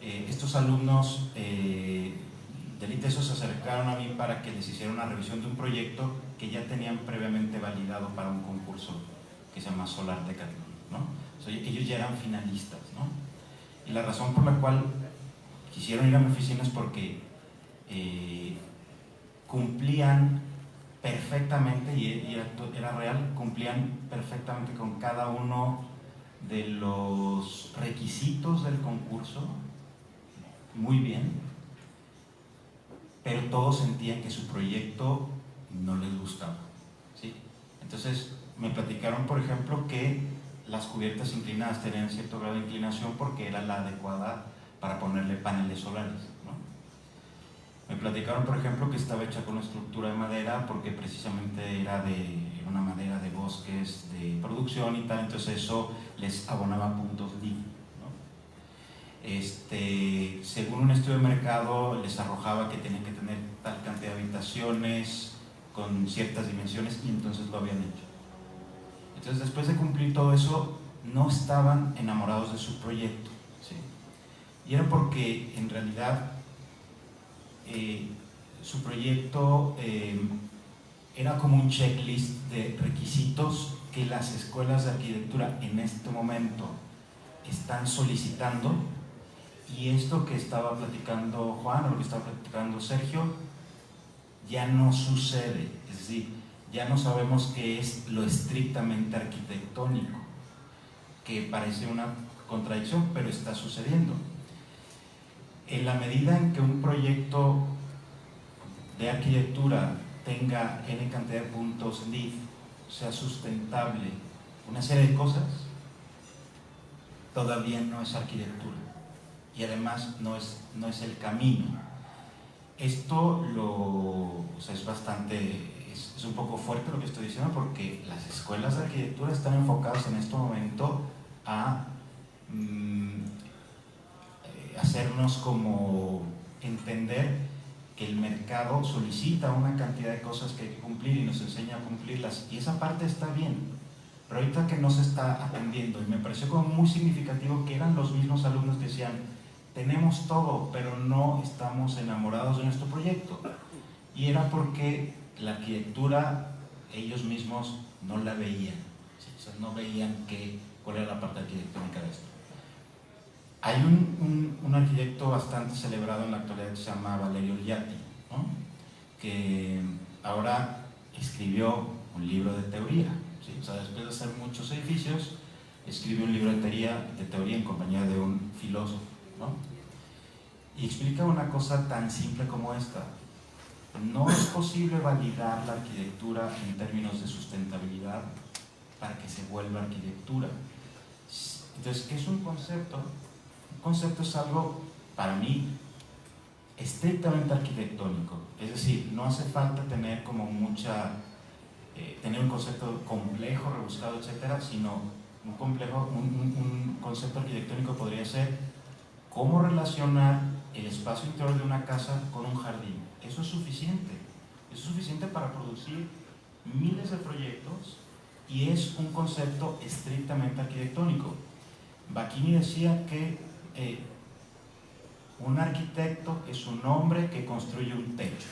Estos alumnos del ITESO se acercaron a mí para que les hiciera una revisión de un proyecto que ya tenían previamente validado para un concurso que se llama Solar Decathlon, ¿no? O sea, ellos ya eran finalistas, ¿no? Y la razón por la cual quisieron ir a mi oficina es porque cumplían perfectamente, y era real, cumplían perfectamente con cada uno de los requisitos del concurso, muy bien, pero todos sentían que su proyecto no les gustaba, ¿sí? Entonces me platicaron, por ejemplo, que las cubiertas inclinadas tenían cierto grado de inclinación porque era la adecuada para ponerle paneles solares, ¿no? Me platicaron, por ejemplo, que estaba hecha con una estructura de madera porque precisamente era de una madera de bosques de producción y tal, entonces eso les abonaba puntos LEED, ¿no? Según un estudio de mercado les arrojaba que tenían que tener tal cantidad de habitaciones con ciertas dimensiones y entonces lo habían hecho. Entonces, después de cumplir todo eso, no estaban enamorados de su proyecto, ¿sí? Y era porque en realidad su proyecto era como un checklist de requisitos que las escuelas de arquitectura en este momento están solicitando, y esto que estaba platicando Juan o lo que estaba platicando Sergio ya no sucede, es decir, ya no sabemos qué es lo estrictamente arquitectónico, que parece una contradicción, pero está sucediendo. En la medida en que un proyecto de arquitectura tenga N cantidad de puntos LEED, sea sustentable, una serie de cosas, todavía no es arquitectura y además no es el camino. Esto es bastante, es un poco fuerte lo que estoy diciendo, porque las escuelas de arquitectura están enfocadas en este momento a hacernos como entender que el mercado solicita una cantidad de cosas que hay que cumplir y nos enseña a cumplirlas, y esa parte está bien, pero ahorita que no se está atendiendo, y me pareció como muy significativo que eran los mismos alumnos que decían, tenemos todo, pero no estamos enamorados de nuestro proyecto, y era porque la arquitectura ellos mismos no la veían, ¿sí? O sea, no veían cuál era la parte arquitectónica de esto. Hay un arquitecto bastante celebrado en la actualidad que se llama Valerio Liati, ¿no? Que ahora escribió un libro de teoría, ¿sí? O sea, después de hacer muchos edificios, escribe un libro de teoría en compañía de un filósofo, ¿no? Y explica una cosa tan simple como esta: no es posible validar la arquitectura en términos de sustentabilidad para que se vuelva arquitectura. Entonces, ¿qué es un concepto? Un concepto es algo, para mí, estrictamente arquitectónico, es decir, no hace falta tener como tener un concepto complejo, rebuscado, etcétera, sino un concepto arquitectónico podría ser cómo relacionar el espacio interior de una casa con un jardín. Eso es suficiente para producir miles de proyectos, y es un concepto estrictamente arquitectónico. Bacchini decía que un arquitecto es un hombre que construye un techo,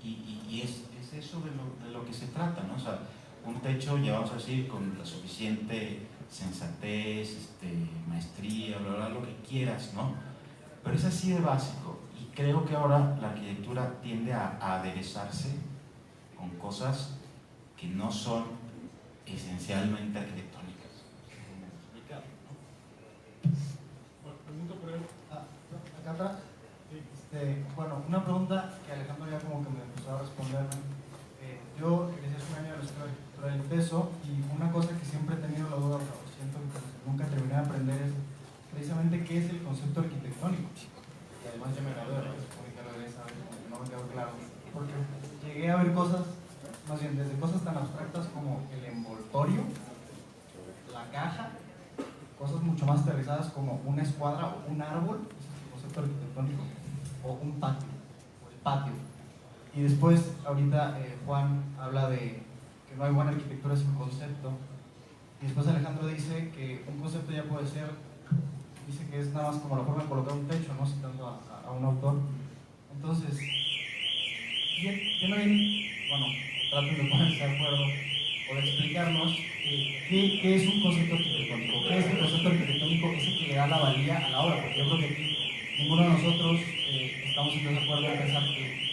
y es eso de lo que se trata, ¿no? O sea, un techo, ya vamos a decir, con la suficiente sensatez, maestría, bla, bla, lo que quieras, ¿no? Pero es así de básico, y creo que ahora la arquitectura tiende a aderezarse con cosas que no son esencialmente arquitectónicas. Pregunta por él. responderme. Yo egresé hace un año de la Escuela de Arquitectura del Peso y una cosa que siempre he tenido la duda, o siento que nunca terminé de aprender, es precisamente qué es el concepto arquitectónico. Y además ya me gradué de la República de esa vez, no me quedó claro. Porque llegué a ver cosas, más bien desde cosas tan abstractas como el envoltorio, la caja, cosas mucho más aterrizadas como una escuadra o un árbol, ese es el concepto arquitectónico, o un patio, o el patio. Y después, ahorita Juan habla de que no hay buena arquitectura sin concepto, y después Alejandro dice que un concepto ya puede ser, dice que es nada más como la forma de colocar un techo, ¿no? Citando a un autor. Entonces, bueno, traten de ponerse de acuerdo o de explicarnos qué es un concepto arquitectónico, qué es el concepto arquitectónico, ese que le da la valía a la obra, porque yo creo que aquí ninguno de nosotros estamos de acuerdo en pensar que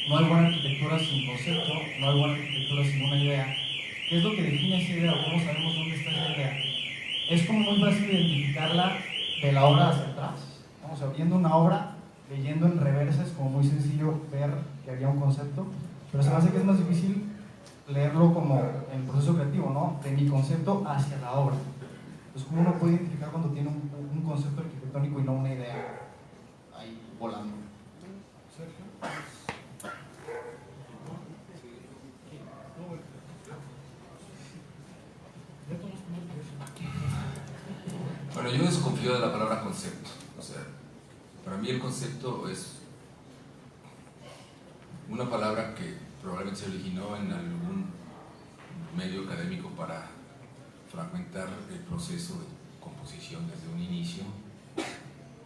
no hay buena arquitectura sin concepto, no hay buena arquitectura sin una idea. ¿Qué es lo que define esa idea o cómo sabemos dónde está esa idea? Es como muy fácil identificarla de la obra hacia atrás, ¿no? O sea, viendo una obra, leyendo en reversa es como muy sencillo ver que había un concepto, pero se me hace que es más difícil leerlo como en el proceso creativo, ¿no? De mi concepto hacia la obra. Entonces, ¿cómo uno puede identificar cuando tiene un concepto arquitectónico y no una idea ahí volando? Bueno, yo desconfío de la palabra concepto. O sea, para mí el concepto es una palabra que probablemente se originó en algún medio académico para fragmentar el proceso de composición desde un inicio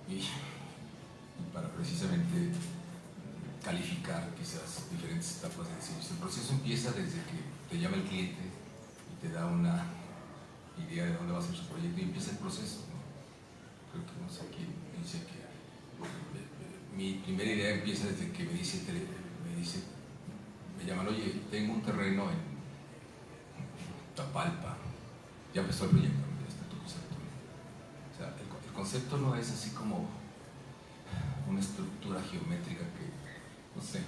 y para precisamente calificar quizás diferentes etapas de diseño. El proceso empieza desde que te llama el cliente y te da una idea de dónde va a ser su proyecto y empieza el proceso, ¿no? Creo que no sé quién dice que mi primera idea empieza desde que me llaman, oye, tengo un terreno en Tapalpa, ya empezó el proyecto, ya está tu concepto, ¿no? O sea, el concepto no es así como una estructura geométrica que, no sé,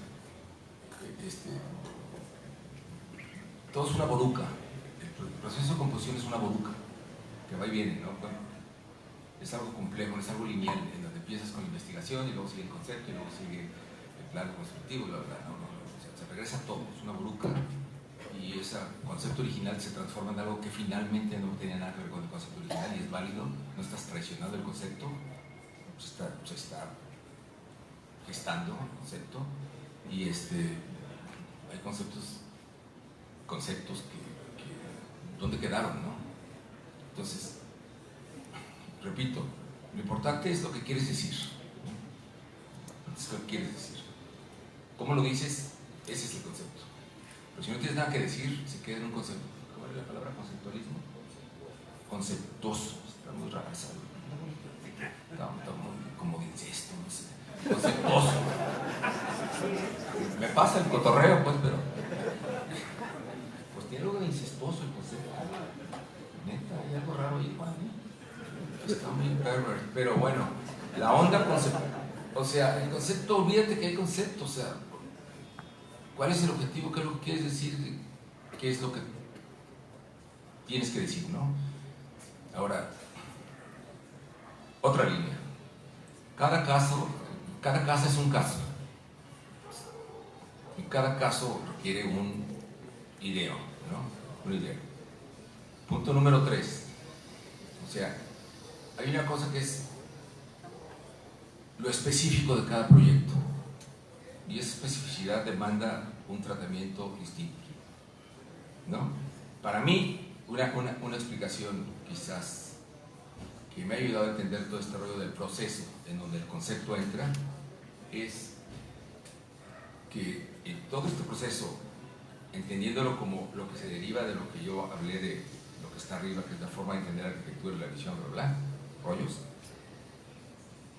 todo es una boruca. El proceso de composición es una boruca que va y viene, ¿no? Bueno, es algo complejo, es algo lineal, en donde empiezas con la investigación y luego sigue el concepto y luego sigue el plano constructivo, bla, bla, no, o sea, se regresa todo, es una boruca y ese concepto original se transforma en algo que finalmente no tenía nada que ver con el concepto original y es válido, no estás traicionando el concepto, se está gestando el concepto y hay conceptos que ¿dónde quedaron, no? Entonces, repito, lo importante es lo que quieres decir, ¿no? Es lo que quieres decir. ¿Cómo lo dices? Ese es el concepto. Pero si no tienes nada que decir, se queda en un concepto. ¿Cómo es la palabra conceptualismo? Conceptuoso. Está muy rara esa. Está muy como de incesto, no sé. Conceptuoso. Me pasa el cotorreo, pues, pero pues tiene algo de incestuoso el concepto. Neta, hay algo raro ahí, Juan, ¿eh? Está muy perverso. Pero bueno, la onda conceptual. O sea, el concepto, olvídate que hay concepto, o sea, ¿cuál es el objetivo? ¿Qué es lo que quieres decir? ¿Qué es lo que tienes que decir, no? Ahora, otra línea. Cada casa es un caso. Y cada caso requiere un ideo, ¿no? Un ideo. Punto número 3. O sea, hay una cosa que es lo específico de cada proyecto. Y esa especificidad demanda un tratamiento distinto, ¿no? Para mí, una explicación quizás que me ha ayudado a entender todo este rollo del proceso en donde el concepto entra es que en todo este proceso, entendiéndolo como lo que se deriva de lo que yo hablé de lo que está arriba, que es la forma de entender la arquitectura y la visión, bla, bla, rollos,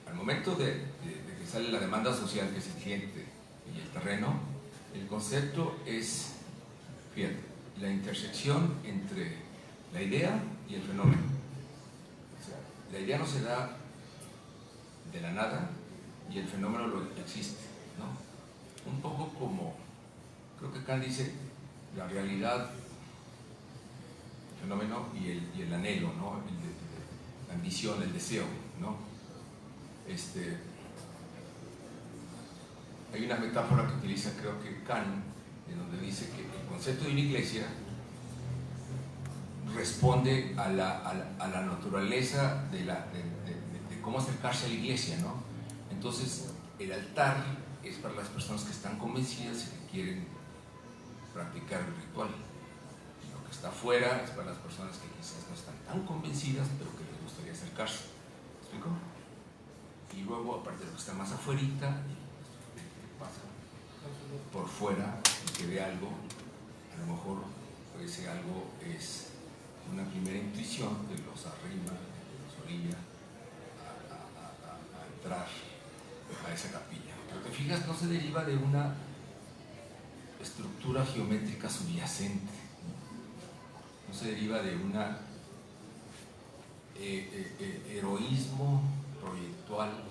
al momento de que sale la demanda social, que es el cliente y el terreno, el concepto es, fíjate, la intersección entre la idea y el fenómeno. O sea, la idea no se da de la nada y el fenómeno lo existe, ¿no? Un poco como Creo que Kant dice la realidad, el fenómeno y el anhelo, ¿no? La ambición, el deseo, ¿no? Hay una metáfora que utiliza, creo que Kant, en donde dice que el concepto de una iglesia responde a la naturaleza de cómo acercarse a la iglesia, ¿no? Entonces, el altar es para las personas que están convencidas y que quieren practicar el ritual. Lo que está afuera es para las personas que quizás no están tan convencidas, pero que les gustaría acercarse. ¿Me explico? Y luego, aparte de lo que está más afuerita, pasa por fuera y que ve algo, a lo mejor ese algo es una primera intuición que los arrima, que los orilla a entrar a esa capilla. Pero te fijas, no se deriva de una estructura geométrica subyacente, no se deriva de un heroísmo proyectual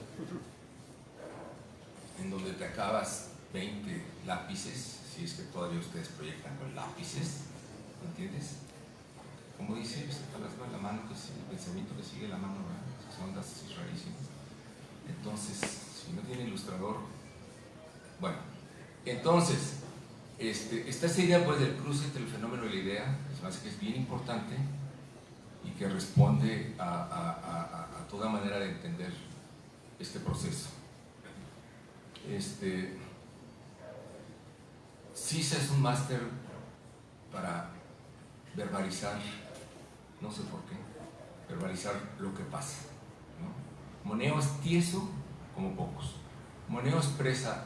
en donde te acabas 20 lápices, si es que todavía ustedes proyectan con lápices, ¿me entiendes? Como dice, la mano que sigue, el pensamiento que sigue la mano, ¿verdad? Son ondas así rarísimas. Entonces, si no tiene ilustrador, bueno, entonces, está esa idea pues del cruce entre el fenómeno y la idea, que se me hace que es bien importante y que responde a toda manera de entender este proceso. CISA es un máster para verbalizar, no sé por qué, verbalizar lo que pasa, ¿no? Moneo es tieso como pocos. Moneo expresa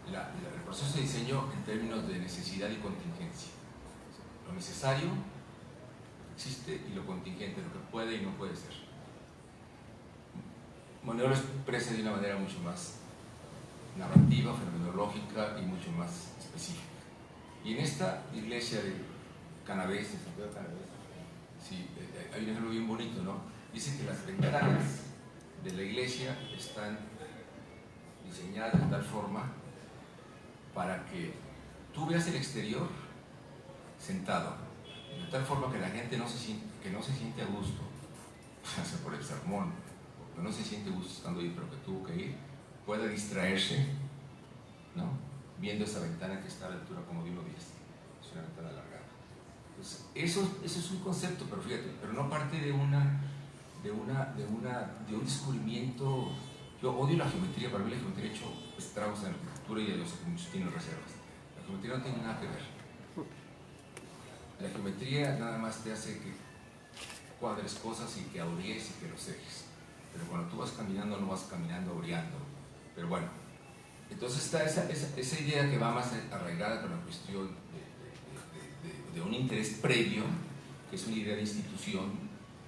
el proceso de diseño en términos de necesidad y contingencia. Lo necesario existe y lo contingente, lo que puede y no puede ser. Moneo lo expresa de una manera mucho más narrativa, fenomenológica y mucho más específica. Y en esta iglesia de Canavés, en Santiago de Canavés, sí, hay un ejemplo bien bonito, ¿no? Dice que las ventanas de la iglesia están diseñadas de tal forma para que tú veas el exterior sentado, de tal forma que la gente no se siente a gusto, o sea, por el sermón, que no se siente a gusto estando ahí, pero que tuvo que ir, pueda distraerse, ¿no? Viendo esa ventana que está a la altura como de 1.10, es una ventana alargada. Entonces, eso es un concepto, pero fíjate, pero no parte de un descubrimiento. Yo odio la geometría, para mí la geometría ha hecho estragos en la arquitectura y a los muchos tienen reservas. La geometría no tiene nada que ver. La geometría nada más te hace que cuadres cosas y que aurees y que los ejes. Pero cuando tú vas caminando, no vas caminando aureando. Pero bueno, entonces está esa idea que va más arraigada con la cuestión de un interés previo, que es una idea de institución,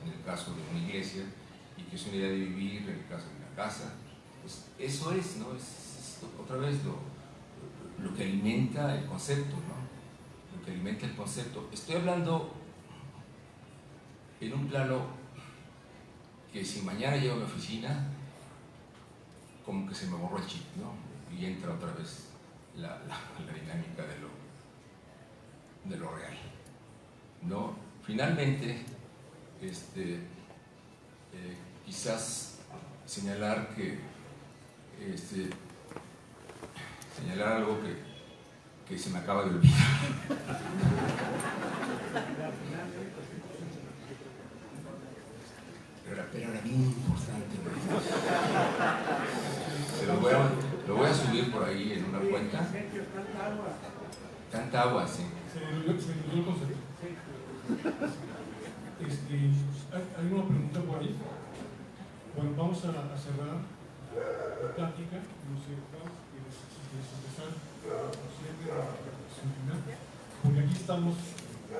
en el caso de una iglesia, y que es una idea de vivir, en el caso de una casa. Pues eso es, ¿no? Es otra vez lo que alimenta el concepto, ¿no? Lo que alimenta el concepto. Estoy hablando en un plano que si mañana llego a mi oficina, como que se me borró el chip, ¿no? Y entra otra vez la dinámica de lo real, ¿no? Finalmente, quizás señalar algo que se me acaba de olvidar. Pero era bien importante, ¿no? Lo voy a subir por ahí en una cuenta. Tanta agua, sí. Se me olvidó el concepto. ¿Hay una pregunta por ahí? Bueno, vamos a cerrar la plática. No sé, ¿quieres empezar porque aquí estamos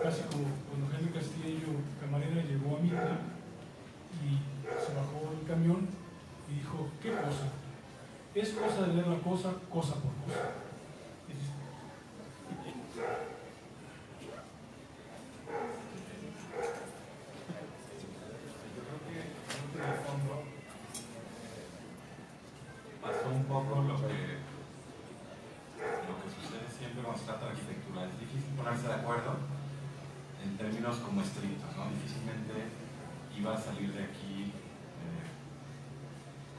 casi como cuando Jaime Castillo Camarena llegó a Mita y se bajó del camión y dijo, ¿qué cosa? Es cosa de ver la cosa, cosa por cosa. Pasó un poco lo que sucede siempre cuando se trata términos como estrictos, ¿no? Difícilmente iba a salir de aquí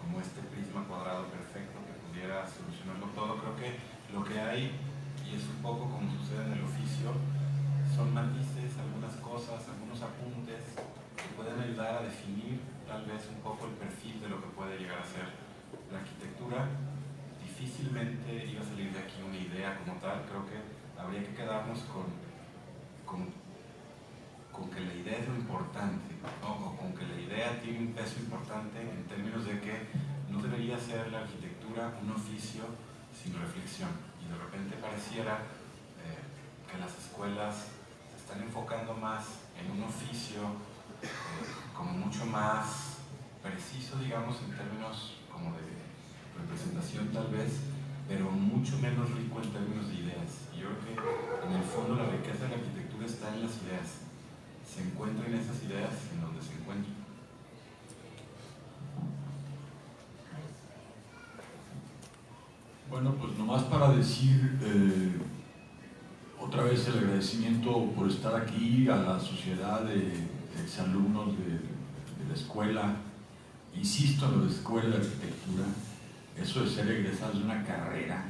como este prisma cuadrado perfecto que pudiera solucionarlo todo. Creo que lo que hay, y es un poco como sucede en el oficio, son matices, algunas cosas, algunos apuntes que pueden ayudar a definir tal vez un poco el perfil de lo que puede llegar a ser la arquitectura. Difícilmente iba a salir de aquí una idea como tal. Creo que habría que quedarnos con que la idea es lo importante, ¿no? O con que la idea tiene un peso importante en términos de que no debería ser la arquitectura un oficio sin reflexión. Y de repente pareciera que las escuelas se están enfocando más en un oficio como mucho más preciso, digamos, en términos como de representación tal vez, pero mucho menos rico en términos de ideas. Y yo creo que en el fondo la riqueza de la arquitectura está en las ideas. Se encuentra en esas ideas en donde se encuentra. Bueno, pues nomás para decir otra vez el agradecimiento por estar aquí a la sociedad de exalumnos de la escuela. Insisto en la escuela de arquitectura, eso de ser egresados de una carrera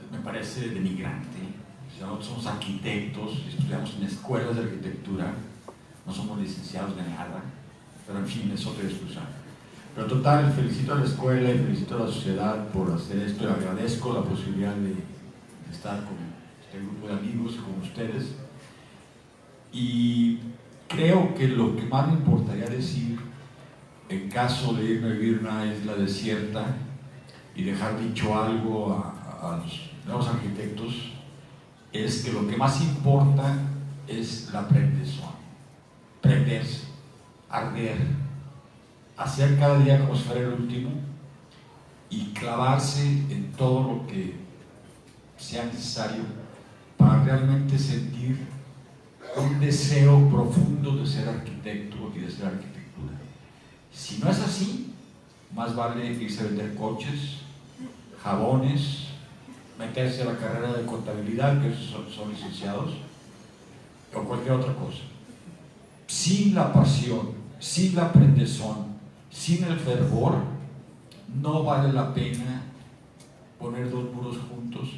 me parece denigrante. O sea, nosotros somos arquitectos, estudiamos en escuelas de arquitectura, no somos licenciados de nada, pero en fin, es otra discusión. Pero total, felicito a la escuela y felicito a la sociedad por hacer esto y agradezco la posibilidad de estar con este grupo de amigos y con ustedes. Y creo que lo que más me importaría decir en caso de irme a vivir a una isla desierta y dejar dicho algo a los nuevos arquitectos es que lo que más importa es la aprendizaje, prenderse, arder, hacer cada día como si fuera el último y clavarse en todo lo que sea necesario para realmente sentir un deseo profundo de ser arquitecto y de ser arquitectura. Si no es así, más vale irse a vender coches, jabones, meterse a la carrera de contabilidad, que esos son licenciados, o cualquier otra cosa. Sin la pasión, sin la prendezón, sin el fervor, no vale la pena poner dos muros juntos.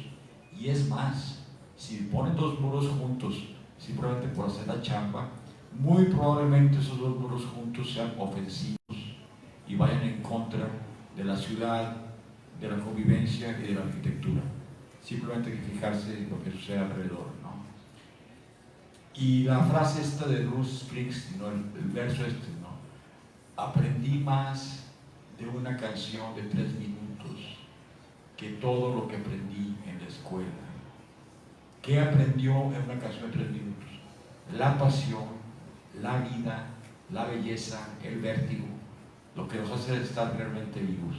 Y es más, si ponen dos muros juntos simplemente por hacer la chamba, muy probablemente esos dos muros juntos sean ofensivos y vayan en contra de la ciudad, de la convivencia y de la arquitectura. Simplemente hay que fijarse en lo que sucede alrededor, ¿no? Y la frase esta de Bruce Springsteen, ¿no? el verso este, ¿no? Aprendí más de una canción de 3 minutos que todo lo que aprendí en la escuela. ¿Qué aprendió en una canción de 3 minutos? La pasión, la vida, la belleza, el vértigo, lo que nos hace estar realmente vivos.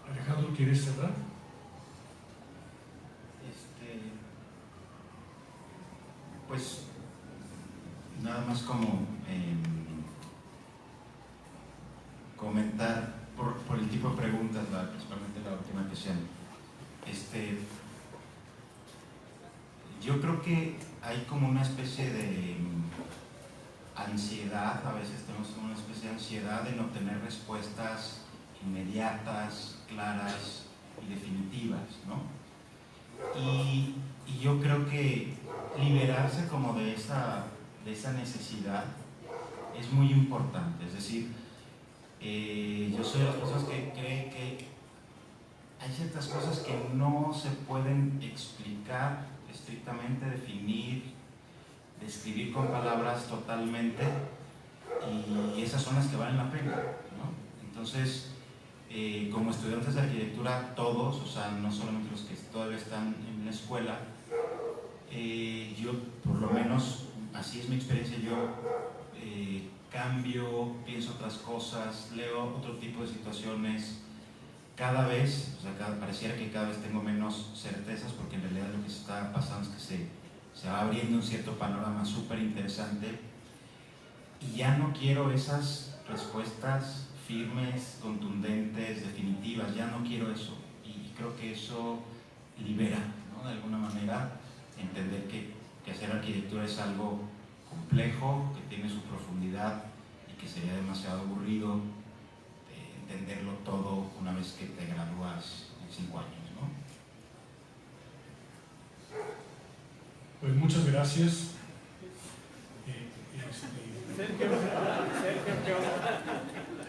Alejandro, ¿quieres cerrar? Pues nada más como comentar por el tipo de preguntas, principalmente la última que sean. Yo creo que hay como una especie de ansiedad, a veces tenemos una especie de ansiedad de no tener respuestas inmediatas, claras y definitivas, ¿no? Y yo creo que liberarse como de esa necesidad es muy importante. Es decir, yo soy de las personas que cree que hay ciertas cosas que no se pueden explicar estrictamente, definir, describir con palabras totalmente, y esas son las que valen la pena, ¿no? Entonces, como estudiantes de arquitectura, todos, o sea, no solamente los que todavía están en la escuela, yo, por lo menos, así es mi experiencia, yo cambio, pienso otras cosas, leo otro tipo de situaciones, cada vez, o sea, pareciera que cada vez tengo menos certezas, porque en realidad lo que se está pasando es que se va abriendo un cierto panorama súper interesante, y ya no quiero esas respuestas firmes, contundentes, definitivas, ya no quiero eso, y creo que eso libera, ¿no? De alguna manera, entender que hacer arquitectura es algo complejo, que tiene su profundidad y que sería demasiado aburrido entenderlo todo una vez que te gradúas en 5 años, ¿no? Pues muchas gracias.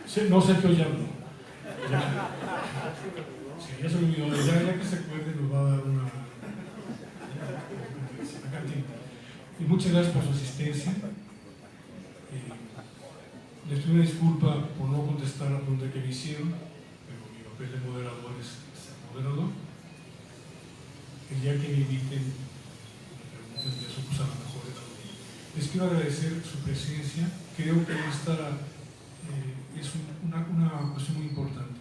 Sergio ya no. Sí, ya se me olvidó. Ya que se acuerde nos va a dar una cartita. Y muchas gracias por su asistencia. Les pido una disculpa por no contestar la pregunta que me hicieron, pero mi papel de moderador es ser moderador. El día que me inviten, me pregunten, ya se puso a lo mejor. Les quiero agradecer su presencia. Creo que esta es una cuestión muy importante.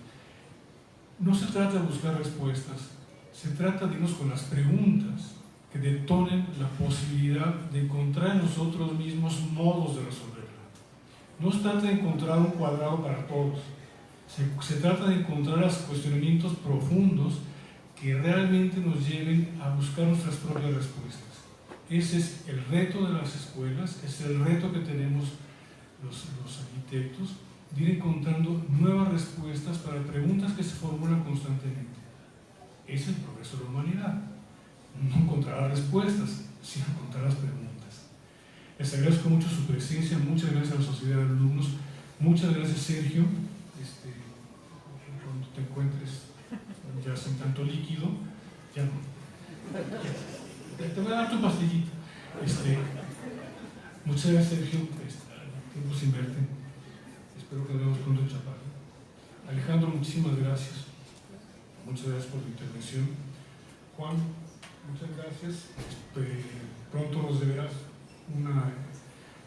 No se trata de buscar respuestas, se trata de irnos con las preguntas que detonen la posibilidad de encontrar en nosotros mismos modos de resolverla. No se trata de encontrar un cuadrado para todos, se trata de encontrar los cuestionamientos profundos que realmente nos lleven a buscar nuestras propias respuestas. Ese es el reto de las escuelas, es el reto que tenemos los arquitectos, de ir encontrando nuevas respuestas para preguntas que se formulan constantemente. Es el progreso de la humanidad. No encontrar las respuestas, sino encontrar las preguntas. Les agradezco mucho su presencia, muchas gracias a la Sociedad de Alumnos, muchas gracias Sergio, cuando te encuentres ya sin tanto líquido, ya no. Te voy a dar tu pastillita. Muchas gracias Sergio, tiempo sin verte. Espero que nos veamos pronto en Chaparro. Alejandro, muchísimas gracias. Muchas gracias por tu intervención. Juan, muchas gracias. Pronto nos deberás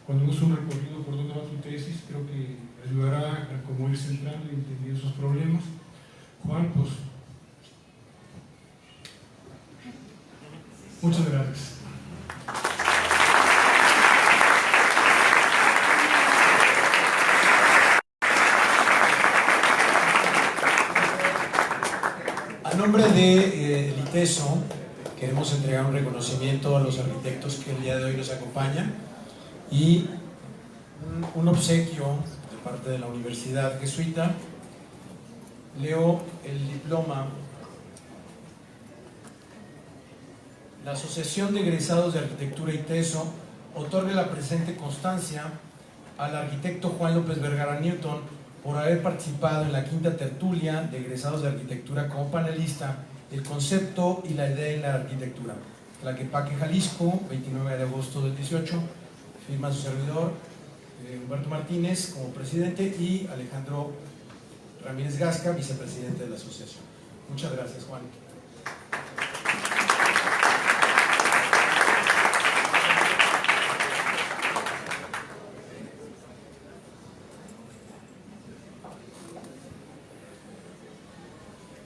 cuando hagamos un recorrido por dónde va tu tesis, creo que ayudará a cómo ir centrando y entendiendo esos problemas. Juan, pues, muchas gracias. A nombre de el ITESO, queremos entregar un reconocimiento a los arquitectos que el día de hoy nos acompañan y un obsequio de parte de la Universidad Jesuita. Leo el diploma. La Asociación de Egresados de Arquitectura ITESO otorga la presente constancia al arquitecto Juan López Vergara Newton por haber participado en la quinta tertulia de egresados de arquitectura como panelista El concepto y la idea en la arquitectura. Tlaquepaque, Jalisco, 29 de agosto del 18. Firma su servidor, Humberto Martínez, como presidente, y Alejandro Ramírez Gasca, vicepresidente de la asociación. Muchas gracias, Juan.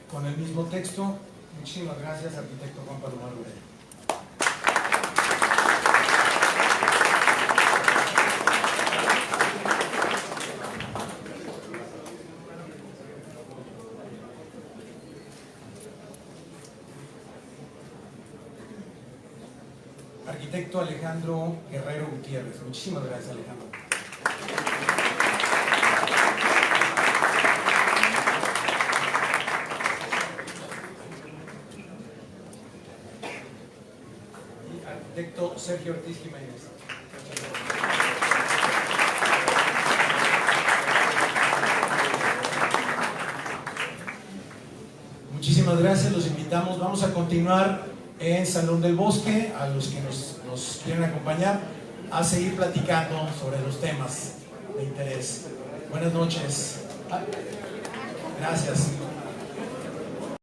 Con el mismo texto, muchísimas gracias, arquitecto Juan Palomar Gurel. Arquitecto Alejandro Guerrero Gutiérrez. Muchísimas gracias, Alejandro. Arquitecto Sergio Ortiz Jiménez. Muchísimas gracias, los invitamos. Vamos a continuar en Salón del Bosque, a los que nos quieren acompañar, a seguir platicando sobre los temas de interés. Buenas noches. Gracias.